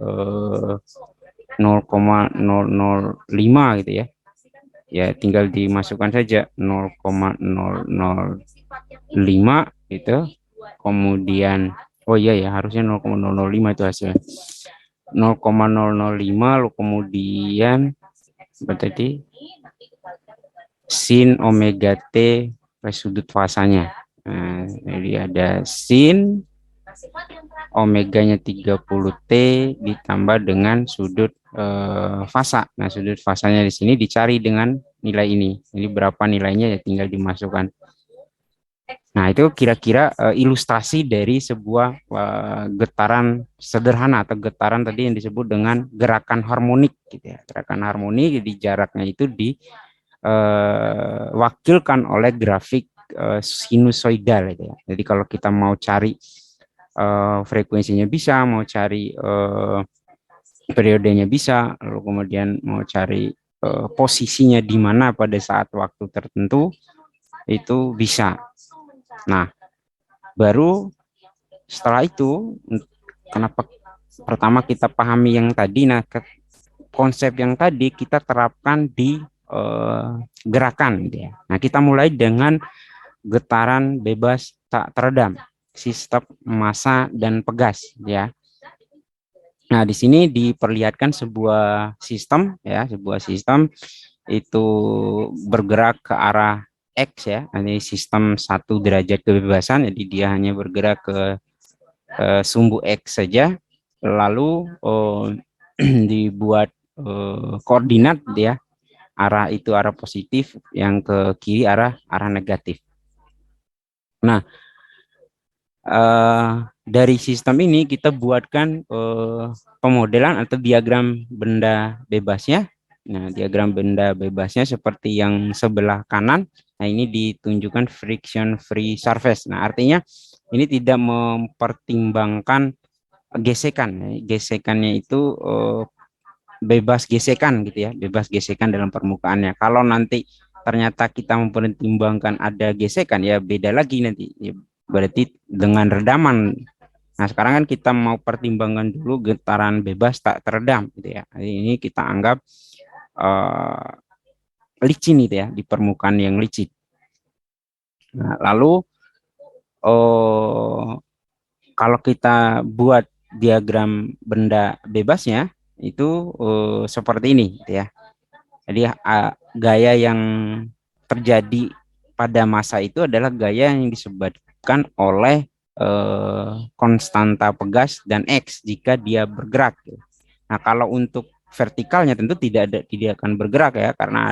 0,005 gitu ya. Ya tinggal dimasukkan saja 0,005 gitu. Kemudian, oh iya ya harusnya 0,005 itu hasilnya. 0,005 lalu kemudian berarti sin omega T per sudut fasanya. Nah, jadi ada sin omeganya 30T ditambah dengan sudut fasa. Nah, sudut fasanya di sini dicari dengan nilai ini. Jadi berapa nilainya ya tinggal dimasukkan. Nah, itu kira-kira ilustrasi dari sebuah getaran sederhana atau getaran tadi yang disebut dengan gerakan harmonik gitu ya. Gerakan harmonik jadi jaraknya itu diwakilkan oleh grafik sinusoidal gitu ya. Jadi kalau kita mau cari frekuensinya bisa, mau cari periodenya bisa, lalu kemudian mau cari posisinya di mana pada saat waktu tertentu itu bisa. Nah, baru setelah itu, kenapa pertama kita pahami yang tadi, nah konsep yang tadi kita terapkan di gerakan gitu ya. Nah, kita mulai dengan getaran bebas tak teredam, sistem massa dan pegas ya. Nah, di sini diperlihatkan sebuah sistem ya, sebuah sistem itu bergerak ke arah X ya. Ini sistem 1 derajat kebebasan, jadi dia hanya bergerak ke sumbu X saja. Lalu dibuat koordinat dia, arah itu arah positif, yang ke kiri arah negatif. Nah, dari sistem ini kita buatkan pemodelan atau diagram benda bebasnya. Nah, diagram benda bebasnya seperti yang sebelah kanan. Nah, ini ditunjukkan friction free surface. Nah, artinya ini tidak mempertimbangkan gesekan. Gesekannya itu bebas gesekan gitu ya, bebas gesekan dalam permukaannya. Kalau nanti ternyata kita mempertimbangkan ada gesekan, ya beda lagi nanti. Ya, berarti dengan redaman. Nah, sekarang kan kita mau pertimbangkan dulu getaran bebas tak teredam gitu ya. Ini kita anggap uh, licin itu ya, di permukaan yang licin. Nah, lalu kalau kita buat diagram benda bebasnya itu seperti ini gitu ya. Jadi gaya yang terjadi pada massa itu adalah gaya yang disebabkan oleh konstanta pegas dan X jika dia bergerak. Nah, kalau untuk vertikalnya tentu tidak akan bergerak ya, karena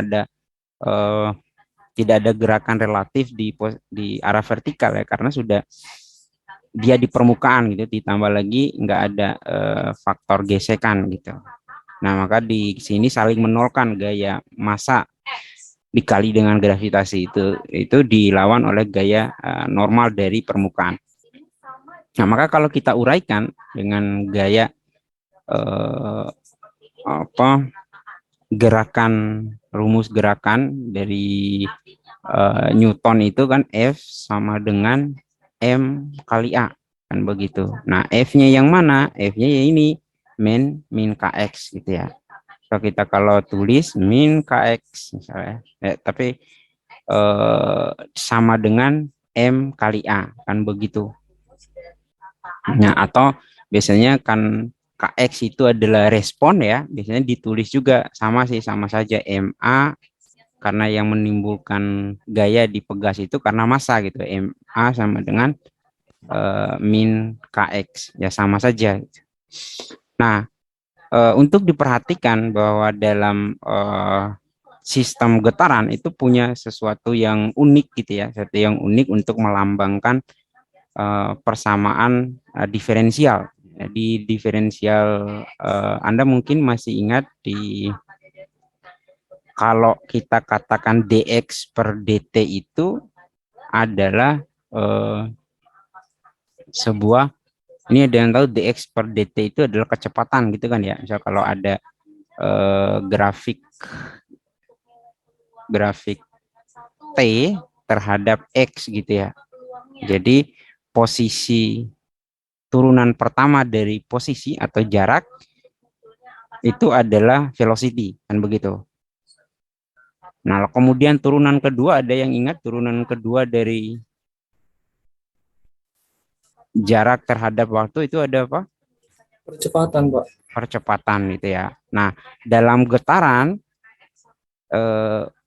eh, tidak ada gerakan relatif di arah vertikal ya, karena sudah dia di permukaan gitu, ditambah lagi nggak ada faktor gesekan gitu. Nah, maka di sini saling menolkan gaya massa dikali dengan gravitasi itu dilawan oleh gaya normal dari permukaan. Nah, maka kalau kita uraikan dengan gaya apa gerakan rumus gerakan dari Newton itu kan F sama dengan M kali A kan begitu. Nah, F-nya yang mana? F-nya ya ini min kx gitu ya. Kalau tulis min kx misalnya, tapi sama dengan M kali A kan begitu. Nah, atau biasanya kan kx itu adalah respon ya, biasanya ditulis juga sama sih, sama saja MA, karena yang menimbulkan gaya di pegas itu karena massa gitu. MA sama dengan min kx ya, sama saja. Nah, untuk diperhatikan bahwa dalam sistem getaran itu punya sesuatu yang unik gitu ya, sesuatu yang unik untuk melambangkan persamaan diferensial. Di diferensial Anda mungkin masih ingat kalau kita katakan dx per dt itu adalah sebuah, ini ada yang tahu dx per dt itu adalah kecepatan gitu kan ya. Misal kalau ada grafik t terhadap x gitu ya. Jadi posisi turunan pertama dari posisi atau jarak itu adalah velocity kan begitu. Nah, kemudian turunan kedua, ada yang ingat turunan kedua dari jarak terhadap waktu itu ada apa? Percepatan, Pak. Percepatan gitu ya. Nah, dalam getaran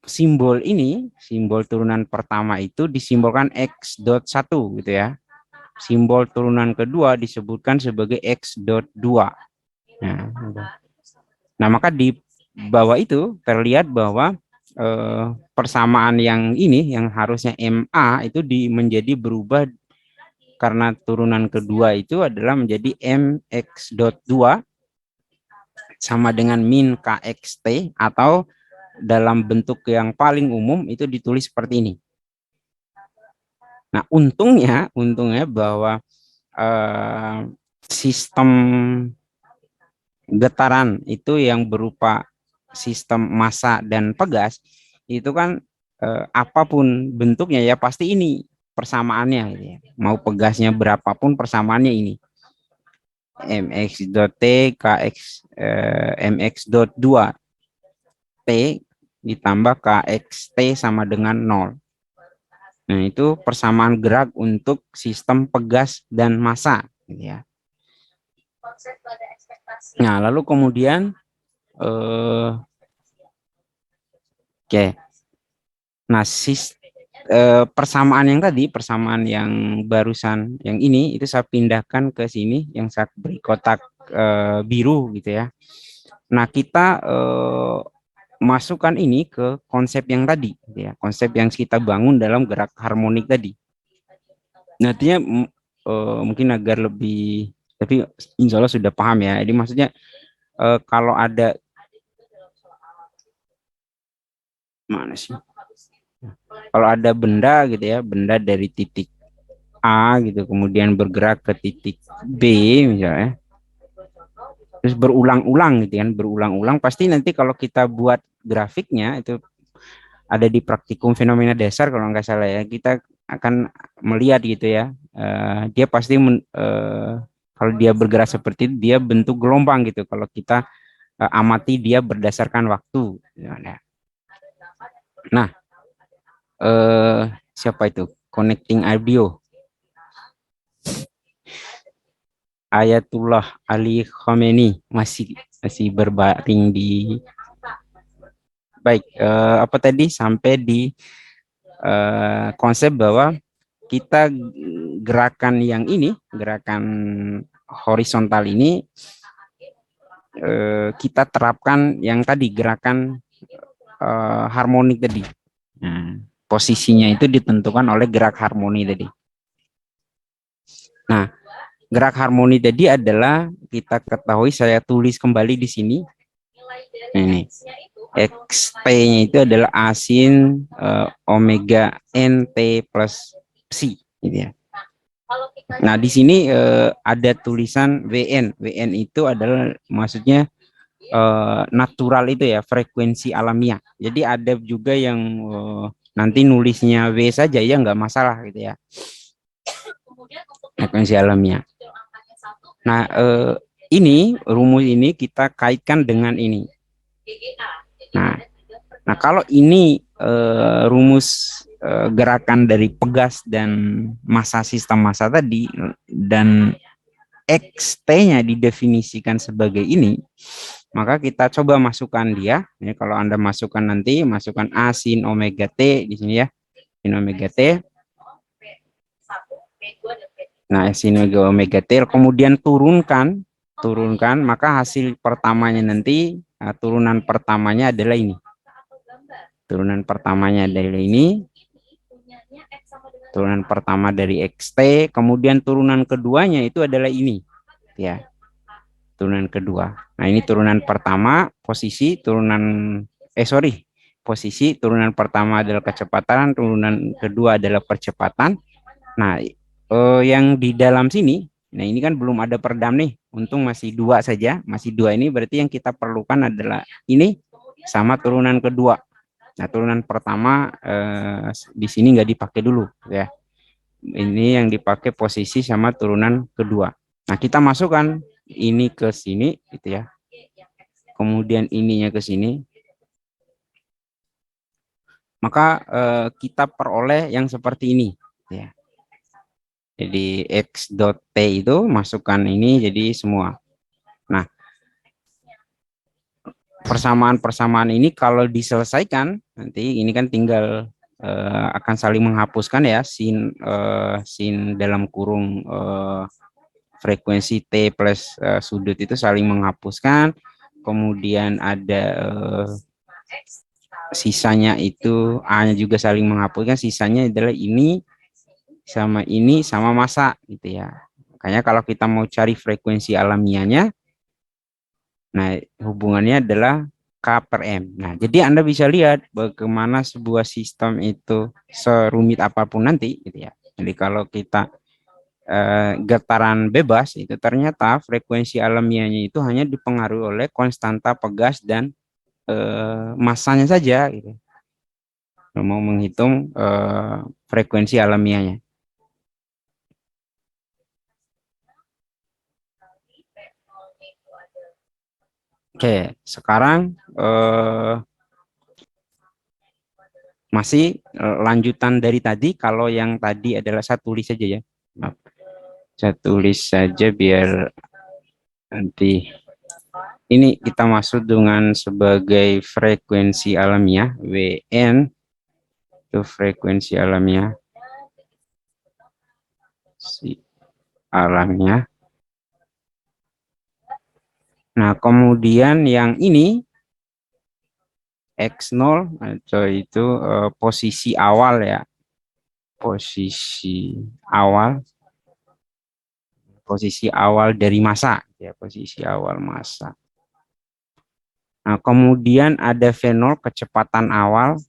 simbol ini, simbol turunan pertama itu disimbolkan x dot 1 gitu ya. Simbol turunan kedua disebutkan sebagai x dot 2. Nah, maka di bawah itu terlihat bahwa persamaan yang ini, yang harusnya MA itu menjadi berubah karena turunan kedua itu adalah menjadi mx dot 2 sama dengan min kxt, atau dalam bentuk yang paling umum itu ditulis seperti ini. Nah, untungnya bahwa sistem getaran itu yang berupa sistem massa dan pegas itu kan apapun bentuknya ya pasti ini persamaannya gitu ya. Mau pegasnya berapapun persamaannya ini. mx dot t kx mx dot 2 t ditambah kxt sama dengan 0. Nah, itu persamaan gerak untuk sistem pegas dan massa gitu ya. Nah, lalu kemudian oke. Nah, persamaan yang tadi, persamaan yang barusan yang ini itu saya pindahkan ke sini, yang saya beri kotak biru gitu ya. Nah, kita masukkan ini ke konsep yang tadi, gitu ya, konsep yang kita bangun dalam gerak harmonik tadi. Nantinya mungkin agar lebih, tapi insya Allah sudah paham ya. Jadi maksudnya kalau ada mana sih? Kalau ada benda gitu ya, benda dari titik A gitu, kemudian bergerak ke titik B misalnya, terus berulang-ulang gitu kan, berulang-ulang, pasti nanti kalau kita buat grafiknya itu ada di praktikum fenomena dasar kalau nggak salah ya, kita akan melihat gitu ya, dia pasti kalau dia bergerak seperti itu dia bentuk gelombang gitu kalau kita amati dia berdasarkan waktu. Nah, siapa itu? Connecting audio. Ayatullah Ali Khamenei masih berbaring di, baik, apa tadi sampai di konsep bahwa kita gerakan yang ini, gerakan horizontal ini, kita terapkan yang tadi gerakan harmonik tadi. Nah, posisinya itu ditentukan oleh gerak harmoni tadi. Nah, gerak harmoni tadi adalah kita ketahui, saya tulis kembali di sini. Ini XT-nya itu adalah asin omega NT plus psi, gitu ya. Nah, di sini ada tulisan WN. WN itu adalah maksudnya natural itu ya, frekuensi alamiah. Jadi ada juga yang nanti nulisnya W saja ya, nggak masalah gitu ya. Frekuensi alamiah. Nah, ini rumus ini kita kaitkan dengan ini. Nah, kalau ini rumus gerakan dari pegas dan massa, sistem massa tadi, dan XT-nya didefinisikan sebagai ini, maka kita coba masukkan dia. Ini kalau Anda masukkan nanti, masukkan A sin omega T di sini ya, sin omega T. Nah, sin omega T, kemudian turunkan, maka hasil pertamanya nanti, turunan pertamanya adalah ini. Turunan pertamanya adalah ini. Turunan pertama dari XT, kemudian turunan keduanya itu adalah ini. Ya. Turunan kedua. Nah, ini turunan pertama, posisi posisi turunan pertama adalah kecepatan, turunan kedua adalah percepatan. Nah, yang di dalam sini, nah ini kan belum ada peredam nih, untung masih dua saja, masih dua, ini berarti yang kita perlukan adalah ini sama turunan kedua. Nah, turunan pertama di sini nggak dipakai dulu ya. Ini yang dipakai posisi sama turunan kedua. Nah, kita masukkan ini ke sini gitu ya. Kemudian ininya ke sini. Maka kita peroleh yang seperti ini ya. Jadi X dot T itu masukkan ini jadi semua. Nah, persamaan-persamaan ini kalau diselesaikan nanti ini kan tinggal akan saling menghapuskan ya, sin dalam kurung frekuensi T plus sudut itu saling menghapuskan, kemudian ada sisanya itu A-nya juga saling menghapuskan, sisanya adalah ini sama massa gitu ya. Makanya kalau kita mau cari frekuensi alamiahnya, nah hubungannya adalah K per M. Nah, jadi Anda bisa lihat bagaimana sebuah sistem itu serumit apapun nanti gitu ya. Jadi kalau kita getaran bebas itu ternyata frekuensi alamiahnya itu hanya dipengaruhi oleh konstanta pegas dan massanya saja gitu. Mau menghitung frekuensi alamiahnya. Oke, sekarang masih lanjutan dari tadi. Kalau yang tadi adalah saya tulis saja ya. Maaf. Saya tulis saja biar nanti ini kita masuk dengan sebagai frekuensi alamiah WN, itu frekuensi alamiah si alamiah. Nah, kemudian yang ini X0 atau itu posisi awal ya. Posisi awal, posisi awal dari masa ya, posisi awal masa. Nah, kemudian ada V0 kecepatan awal.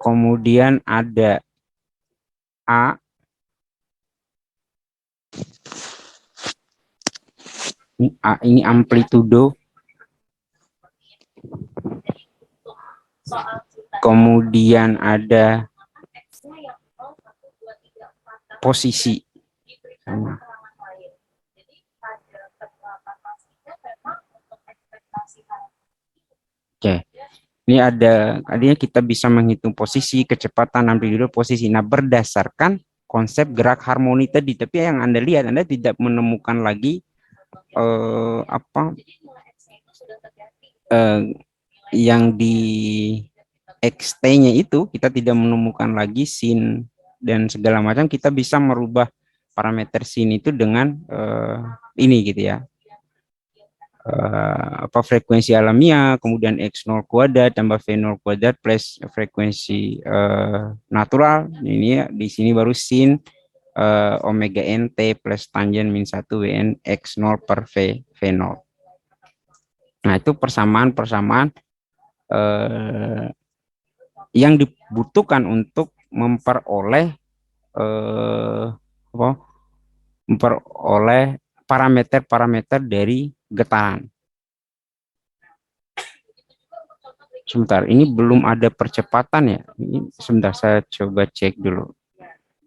Kemudian ada A, ini amplitudo. Kemudian ada posisi. Oke, ini artinya kita bisa menghitung posisi, kecepatan, amplitudo, posisi. Nah, berdasarkan konsep gerak harmoni tadi, tapi yang Anda lihat, Anda tidak menemukan lagi yang di XT-nya itu, kita tidak menemukan lagi sin dan segala macam. Kita bisa merubah parameter sin itu dengan ini gitu ya. Frekuensi alamiah, kemudian X0 kuadrat tambah V0 kuadrat plus frekuensi natural. Ini ya, di sini baru sin omega nt plus tangen min 1 Wn X0 per V0. Nah, itu persamaan-persamaan yang dibutuhkan untuk memperoleh parameter-parameter dari getaran. Sebentar, ini belum ada percepatan ya. Ini sebentar, saya coba cek dulu.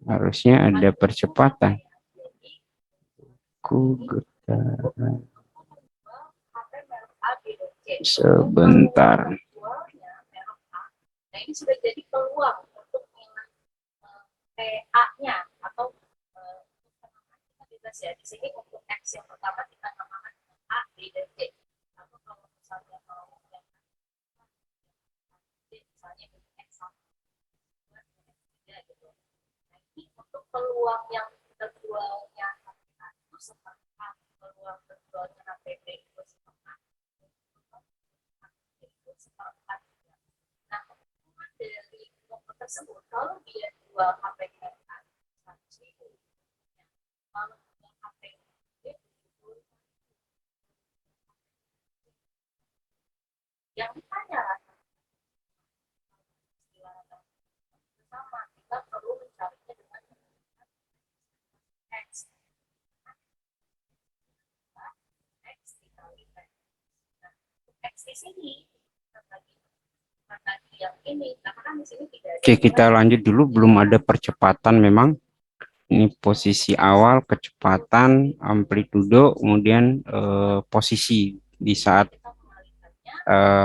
Harusnya ada percepatan. Getaran. Sebentar. Nah, ini sudah jadi peluang untuk nilai PA-nya atau kita bebas ya. Di sini untuk X yang pertama kita namakan A, B, dan C. Atau kalau misalnya mau yang misalnya X1, gitu. Nah, ini untuk peluang yang terjualnya itu seperti peluang terjualnya HPP itu seperti dari toko tersebut kalau dia jual HP kalau HP yang ditanya sama kita perlu mencarinya dengan X X dikali X di sini yang ini karena kan di sini tidak ada. Oke, kita lanjut dulu. Belum ada percepatan memang. Ini posisi awal, kecepatan, amplitudo, kemudian posisi di saat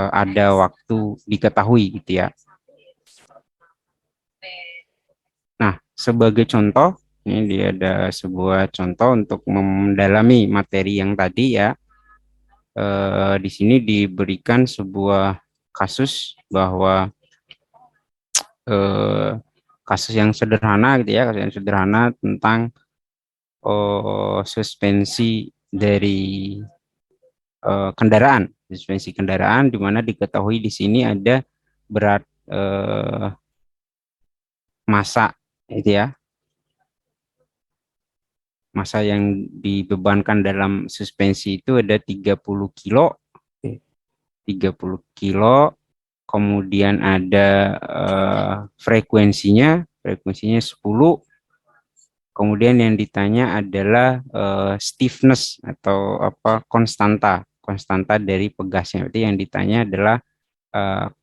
ada waktu diketahui gitu ya. Nah, sebagai contoh, ini dia ada sebuah contoh untuk mendalami materi yang tadi ya. Di sini diberikan sebuah kasus bahwa kasus yang sederhana gitu ya, kasus yang sederhana tentang suspensi dari kendaraan, suspensi kendaraan, di mana diketahui di sini ada berat massa itu ya, massa yang dibebankan dalam suspensi itu ada 30 kilo, 30 kilo, kemudian ada frekuensinya 10. Kemudian yang ditanya adalah stiffness atau apa konstanta dari pegasnya. Berarti yang ditanya adalah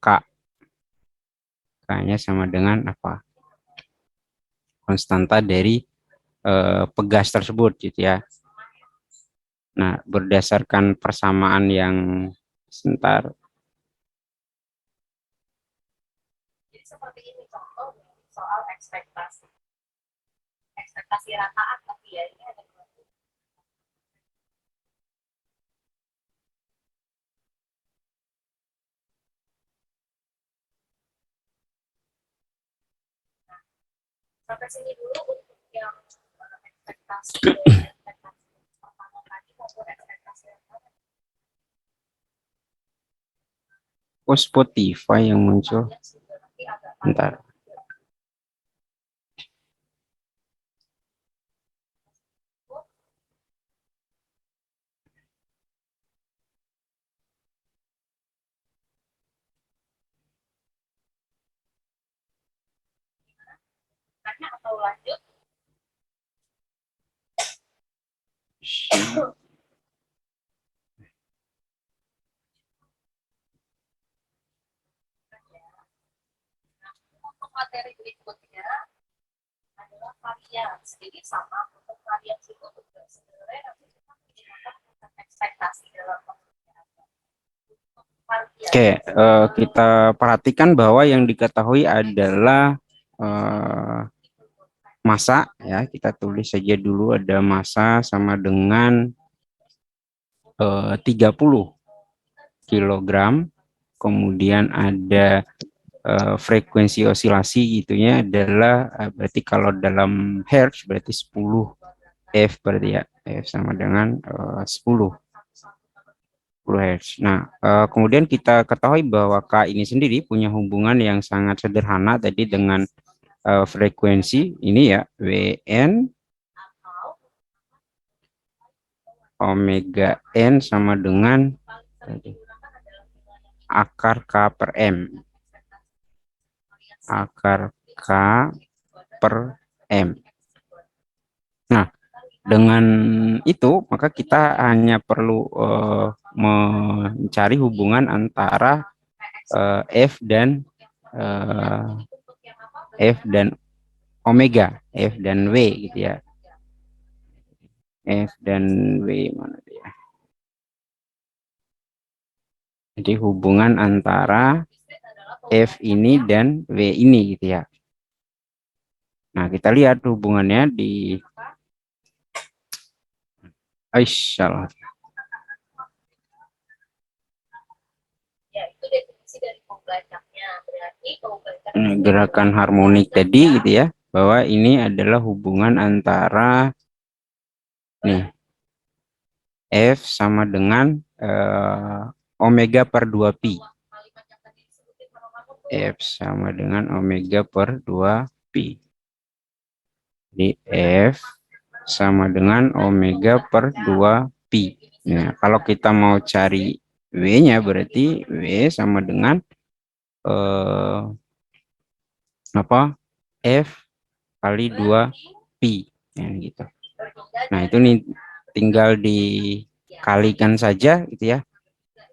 K. K-nya sama dengan apa? Konstanta dari pegas tersebut gitu ya. Nah, berdasarkan persamaan yang sebentar. Jadi seperti ini contoh soal ekspektasi rataan tapi ya ini ada sampai sini dulu untuk yang ekspektasi pertama tadi maupun ekspektasi yang lain. Oh, Spotify yang muncul. Audiens juga nanti agak Bentar. tanya atau lanjut. Untuk materi berikutnya adalah varians. Jadi sama untuk varians itu juga sebenarnya nanti kita menggunakan ekspektasi dalam pembicaraan. Untuk varians, Oke, kita perhatikan bahwa yang diketahui adalah massa ya. Kita tulis saja dulu ada massa sama dengan 30 kilogram. Kemudian ada frekuensi osilasi gitunya adalah berarti kalau dalam hertz berarti 10 F berarti ya. F sama dengan 10 Hz. Nah, kemudian kita ketahui bahwa K ini sendiri punya hubungan yang sangat sederhana tadi dengan frekuensi ini ya, Wn omega N sama dengan akar K per M. Akar K per M. Nah, dengan itu maka kita hanya perlu mencari hubungan antara F dan omega, F dan W gitu ya. F dan W mana dia? Jadi hubungan antara F ini dan W ini gitu ya. Nah, kita lihat hubungannya di salah. ya itu definisi dari pembacanya. Berarti pembacanya Gerakan harmonik tadi gitu ya, bahwa ini adalah hubungan antara nih F sama dengan omega per 2 pi. F sama dengan omega per 2 pi. Jadi F sama dengan omega per 2 pi. Nah, kalau kita mau cari W-nya berarti W sama dengan F kali 2 pi ya, gitu. Nah, itu nih tinggal dikalikan saja gitu ya.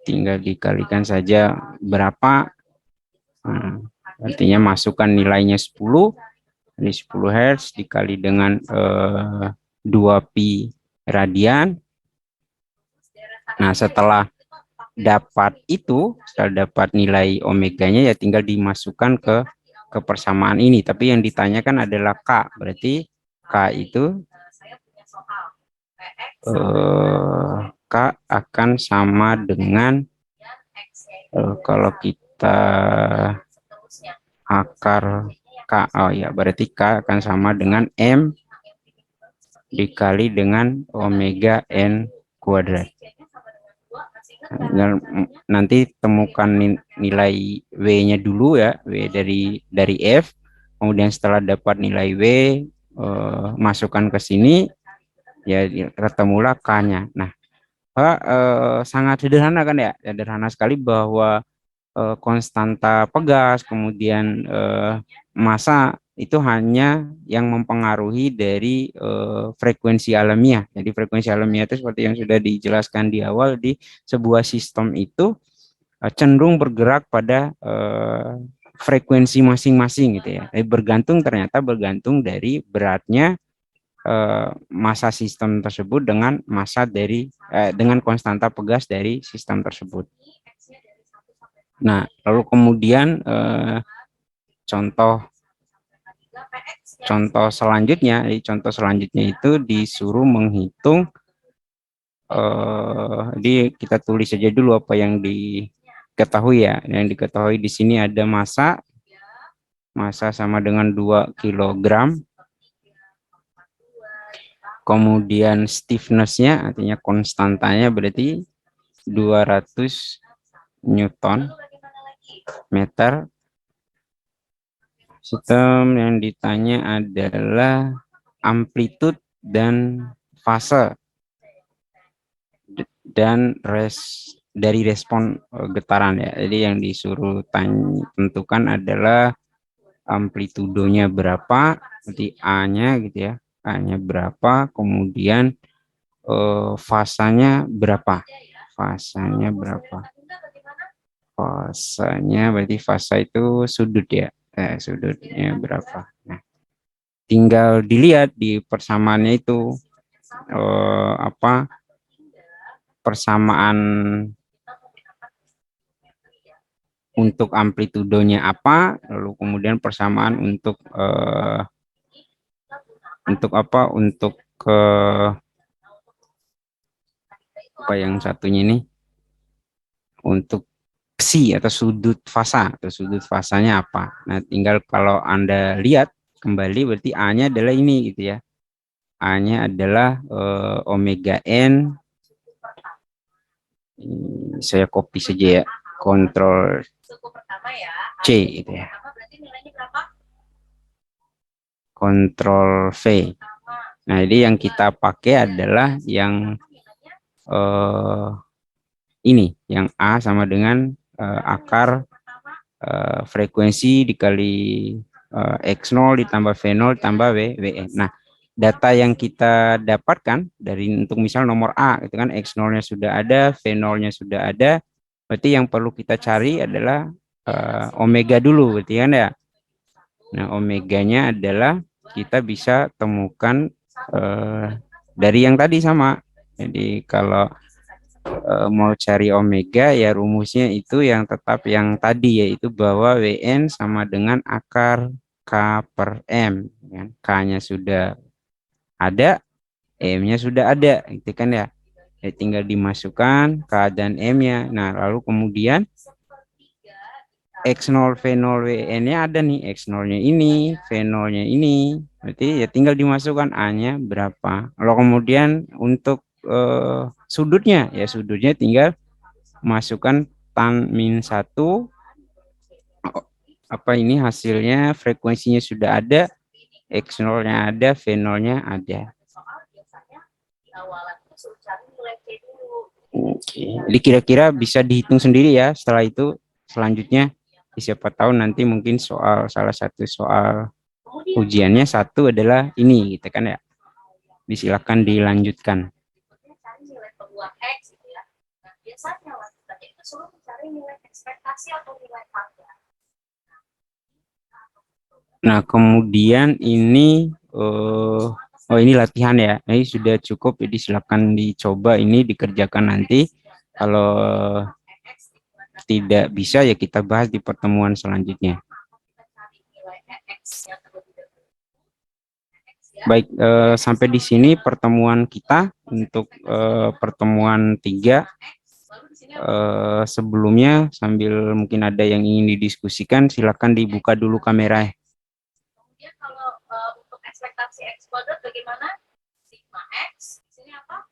Tinggal dikalikan saja berapa. Artinya masukkan nilainya 10. Ini 10 Hz dikali dengan 2 pi radian. Nah, setelah dapat itu, setelah dapat nilai omeganya ya tinggal dimasukkan ke persamaan ini. Tapi yang ditanyakan adalah K. Berarti K itu K akan sama dengan kalau kita akar K, oh ya berarti K akan sama dengan M dikali dengan omega N kuadrat. Nanti temukan nilai W-nya dulu ya, W dari F. Kemudian setelah dapat nilai W, masukkan ke sini, ya ketemulah K-nya. Nah, sangat sederhana kan ya, sederhana sekali bahwa konstanta pegas, kemudian massa itu hanya yang mempengaruhi dari frekuensi alamiah. Jadi frekuensi alamiah itu seperti yang sudah dijelaskan di awal, di sebuah sistem itu cenderung bergerak pada frekuensi masing-masing gitu ya. Jadi ternyata bergantung dari beratnya massa sistem tersebut dengan massa dari dengan konstanta pegas dari sistem tersebut. Nah, lalu kemudian contoh selanjutnya itu disuruh menghitung. Jadi kita tulis saja dulu apa yang diketahui ya. Yang diketahui di sini ada massa sama dengan 2 kilogram. Kemudian stiffness-nya artinya konstantanya berarti 200 Newton meter. Sistem yang ditanya adalah amplitude dan fase dan dari respon getaran ya. Jadi yang disuruh tentukan adalah amplitudonya berapa, berarti A-nya gitu ya. A-nya berapa, kemudian fasanya berapa? Fasanya berapa? Fasanya berarti fasa itu sudut ya. Sudutnya berapa? Nah, tinggal dilihat di persamaannya itu apa persamaan untuk amplitudonya apa, lalu kemudian persamaan untuk apa? Untuk apa yang satunya ini? Untuk psi atau sudut fasa atau sudut fasanya apa. Nah, tinggal kalau Anda lihat kembali berarti A-nya adalah ini gitu ya. A-nya adalah omega n. Saya copy saja ya. Kontrol C gitu ya. Kontrol V. Nah, jadi yang kita pakai adalah yang ini, yang A sama dengan akar frekuensi dikali X0 ditambah V0 ditambah WN. Nah, data yang kita dapatkan dari untuk misal nomor A itu kan X0-nya sudah ada, V0-nya sudah ada. Berarti yang perlu kita cari adalah omega dulu, berarti kan ya. Nah, omeganya adalah kita bisa temukan dari yang tadi sama. Jadi kalau mau cari omega ya rumusnya itu yang tetap yang tadi, yaitu bahwa WN sama dengan akar K per M. K-nya sudah ada, M-nya sudah ada, gitu kan ya. Ya tinggal dimasukkan K dan M-nya. Nah, lalu kemudian X0, V0, WN-nya ada nih. X0-nya ini, V0-nya ini. Berarti ya tinggal dimasukkan A-nya berapa. Kalau kemudian untuk sudutnya, ya sudutnya tinggal masukkan tan min 1. Apa ini hasilnya, frekuensinya sudah ada, X0-nya ada, V0-nya ada. Oke. Jadi kira-kira bisa dihitung sendiri ya. Setelah itu selanjutnya siapa tahu nanti mungkin salah satu soal ujiannya satu adalah ini gitu kan ya. Disilakan dilanjutkan. Nah, kemudian ini ini latihan ya. Ini sudah cukup, jadi silakan dicoba ini dikerjakan nanti. Kalau tidak bisa ya kita bahas di pertemuan selanjutnya. Baik, sampai di sini pertemuan kita untuk pertemuan 3. Sebelumnya sambil mungkin ada yang ingin didiskusikan, silakan dibuka dulu kamera. Kemudian kalau untuk ekspektasi X kuadrat bagaimana? Sigma X, di sini apa?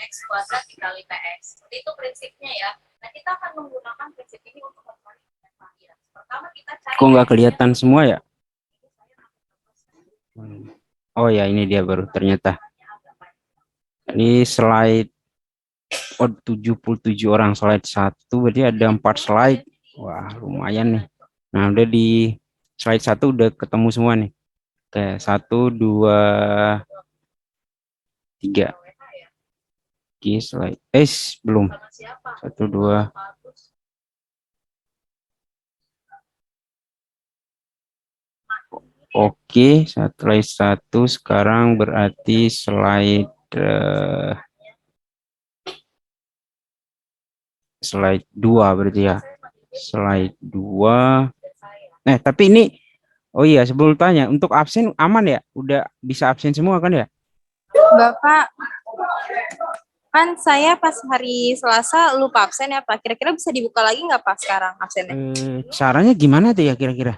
X kuadrat dikali PX. Seperti itu prinsipnya ya. Nah, kita akan menggunakan prinsip ini untuk mencari varian. Pertama kita cari. Kok nggak kelihatan semua ya? Oh ya, ini dia baru ternyata. Ini slide 77 orang, slide 1 berarti ada 4 slide. Wah, lumayan nih. Nah, udah di slide 1 udah ketemu semua nih. Oke, 1, 2, 3. Oke, slide belum. 1, 2. Oke, slide 1 sekarang berarti slide 2 berarti ya. Slide 2. Tapi ini oh iya, sebelum tanya, untuk absen aman ya? Udah bisa absen semua kan ya? Bapak, kan saya pas hari Selasa lupa absen ya Pak. Kira-kira bisa dibuka lagi nggak Pak sekarang absennya? Caranya gimana tuh ya kira-kira?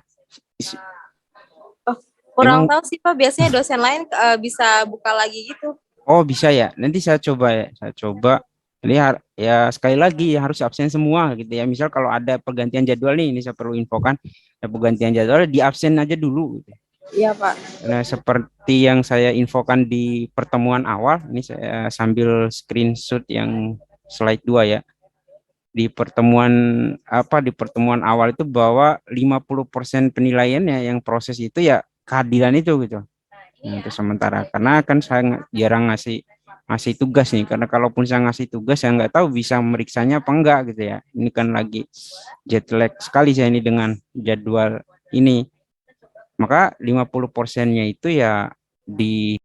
Kurang Emang tahu sih Pak, biasanya dosen lain bisa buka lagi gitu. oh bisa ya. Nanti saya coba ya. Saya coba. Ini ya sekali lagi ya harus absen semua gitu ya. Misal kalau ada pergantian jadwal nih, ini saya perlu infokan. Ada pergantian jadwal di absen aja dulu gitu. Iya Pak. Nah, seperti yang saya infokan di pertemuan awal, ini saya sambil screenshot yang slide 2 ya. Di pertemuan awal itu bahwa 50% penilaiannya yang proses itu ya kehadiran itu gitu. Nah, untuk sementara karena kan saya jarang ngasih tugas nih, karena kalaupun saya ngasih tugas saya nggak tahu bisa meriksanya apa enggak gitu ya. Ini kan lagi jet lag sekali saya ini dengan jadwal ini. Maka 50%-nya itu ya di